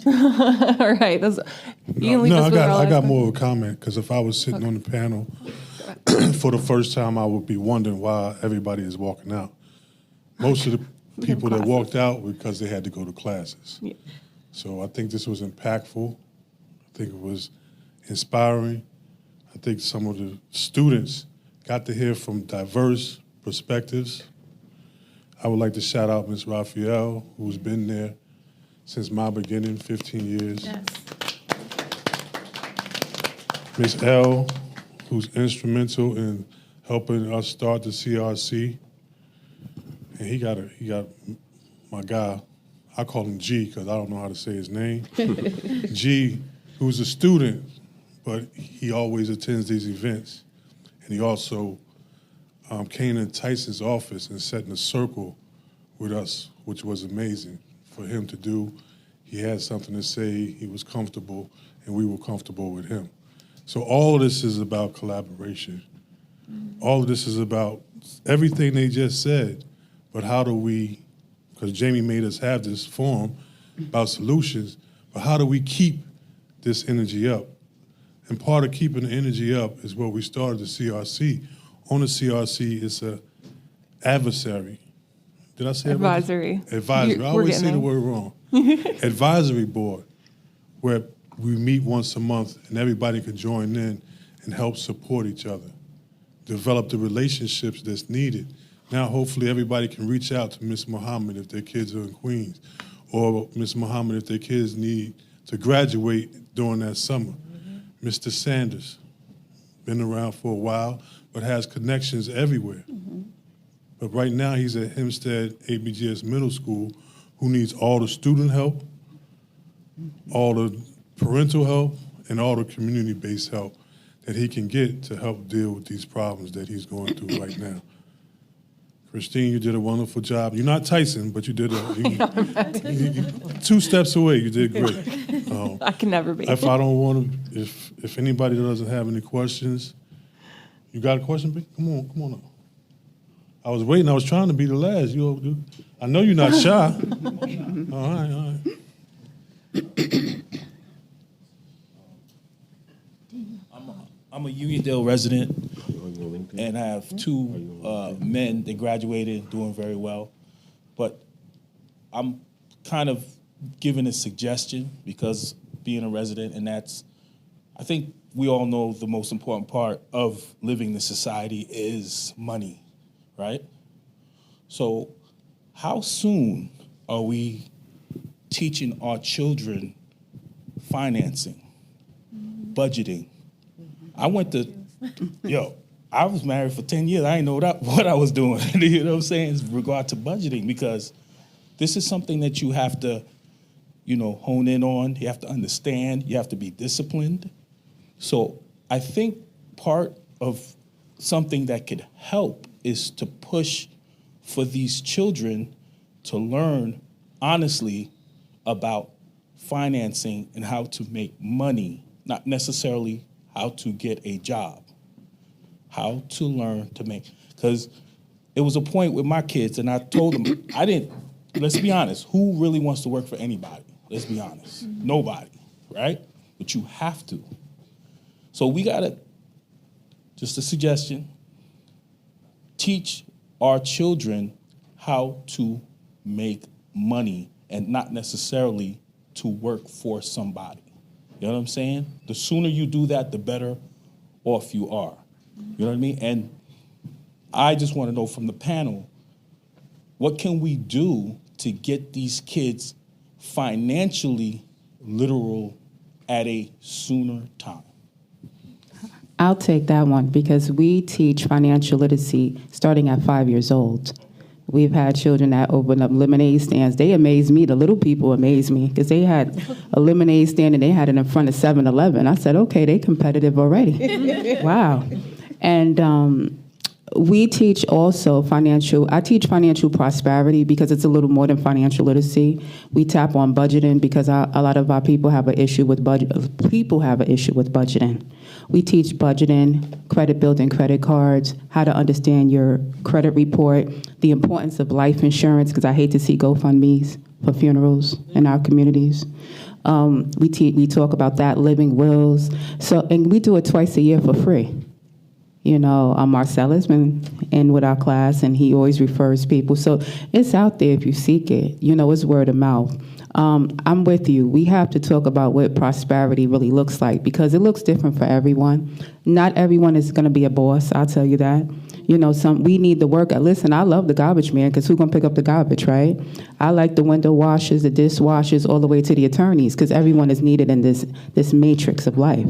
All right. I got more of a comment, because if I was sitting on the panel for the first time, I would be wondering why everybody is walking out. Most of the people that walked out were because they had to go to classes. Yeah. So I think this was impactful. I think it was inspiring. I think some of the students got to hear from diverse perspectives. I would like to shout out Ms. Raphael, who's been there since my beginning, 15 years. Yes. Ms. L, who's instrumental in helping us start the CRC. And he got my guy, I call him G because I don't know how to say his name. G, who's a student, but he always attends these events. And he also came in Tyson's office and sat in a circle with us, which was amazing for him to do. He had something to say, he was comfortable, and we were comfortable with him. So all of this is about collaboration. All of this is about everything they just said, but how do we, because Jamie made us have this forum about solutions, but how do we keep this energy up? And part of keeping the energy up is what we started the CRC. On the CRC, it's a adversary. Did I say Advisory. Advisory. I always say the word wrong. Advisory board, where we meet once a month and everybody can join in and help support each other, develop the relationships that's needed. Now, hopefully, everybody can reach out to Ms. Muhammad if their kids are in Queens, or Ms. Muhammad if their kids need to graduate during that summer. Mr. Sanders, been around for a while, but has connections everywhere. But right now, he's at Hempstead ABGS Middle School, who needs all the student help, all the parental help, and all the community-based help that he can get to help deal with these problems that he's going through right now. Christine, you did a wonderful job. You're not Tyson, but you did you 2 steps away. You did great. I can never be. If I don't want to, if anybody doesn't have any questions, you got a question, B? Come on up. I was waiting. I was trying to be the last. I know you're not shy. All right. I'm a Uniondale resident, and I have 2 men that graduated, doing very well. But I'm kind of giving a suggestion because being a resident, and I think we all know the most important part of living in society is money, right? So how soon are we teaching our children financing, budgeting? I was married for 10 years. I didn't know what I was doing, you know what I'm saying, in regard to budgeting, because this is something that you have to, hone in on. You have to understand. You have to be disciplined. So I think part of something that could help is to push for these children to learn honestly about financing and how to make money, not necessarily how to get a job, how to learn to make, because it was a point with my kids, and I told them, let's be honest, who really wants to work for anybody? Let's be honest, nobody, right? but you have to. So we gotta, just a suggestion, teach our children how to make money and not necessarily to work for somebody. You know what I'm saying? The sooner you do that, the better off you are. You know what I mean? And I just want to know from the panel, what can we do to get these kids financially literal at a sooner time? I'll take that one because we teach financial literacy starting at 5 years old. We've had children that open up lemonade stands. They amaze me. The little people amaze me because they had a lemonade stand and they had it in front of 7-Eleven. I said, okay, they competitive already. Wow. And we teach also I teach financial prosperity because it's a little more than financial literacy. We tap on budgeting because a lot of our people have an issue with budgeting. We teach budgeting, credit building credit cards, how to understand your credit report, the importance of life insurance, because I hate to see GoFundMes for funerals in our communities. We talk about that, living wills. And we do it twice a year for free. You know, Marcel has been in with our class, and he always refers people. So it's out there if you seek it. You know, it's word of mouth. I'm with you. We have to talk about what prosperity really looks like because it looks different for everyone. Not everyone is going to be a boss, I'll tell you that. You know, we need the work. Listen, I love the garbage man because who's going to pick up the garbage, right? I like the window washers, the dishwashers, all the way to the attorneys because everyone is needed in this matrix of life.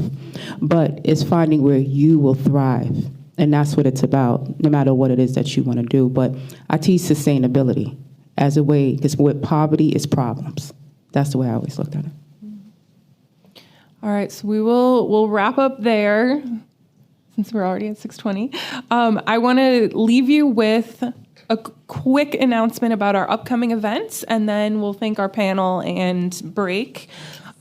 But it's finding where you will thrive, and that's what it's about, no matter what it is that you want to do. But I teach sustainability as a way, because with poverty is problems. That's the way I always looked at it. All right, so we'll wrap up there since we're already at 6:20. I want to leave you with a quick announcement about our upcoming events, and then we'll thank our panel and break.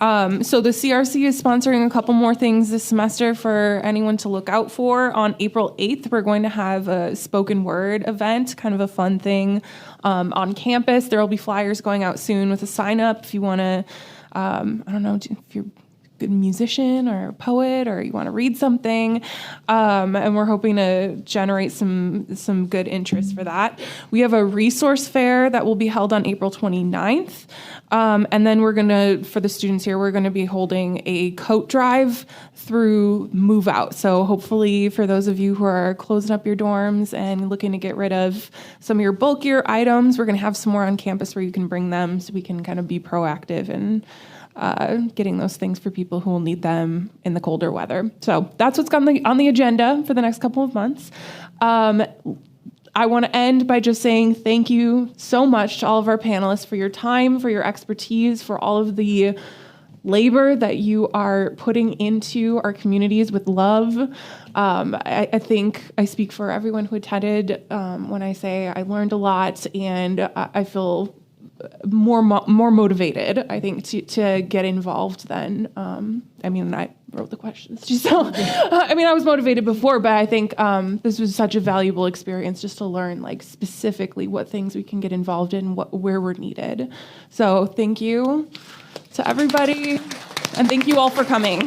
So the CRC is sponsoring a couple more things this semester for anyone to look out for. On April 8th, we're going to have a spoken word event, kind of a fun thing on campus. There will be flyers going out soon with a sign up if you want to, I don't know, if you're a good musician or a poet or you want to read something. And we're hoping to generate some good interest for that. We have a resource fair that will be held on April 29th. And then for the students here, we're going to be holding a coat drive through Move Out. So hopefully for those of you who are closing up your dorms and looking to get rid of some of your bulkier items, we're going to have some more on campus where you can bring them so we can kind of be proactive in getting those things for people who will need them in the colder weather. So that's what's on the agenda for the next couple of months. I want to end by just saying thank you so much to all of our panelists for your time, for your expertise, for all of the labor that you are putting into our communities with love. I think I speak for everyone who attended when I say I learned a lot, and I feel more motivated, I think, to get involved than, I wrote the questions. So, I was motivated before, but I think this was such a valuable experience just to learn, like, specifically what things we can get involved in, where we're needed. So thank you to everybody, and thank you all for coming.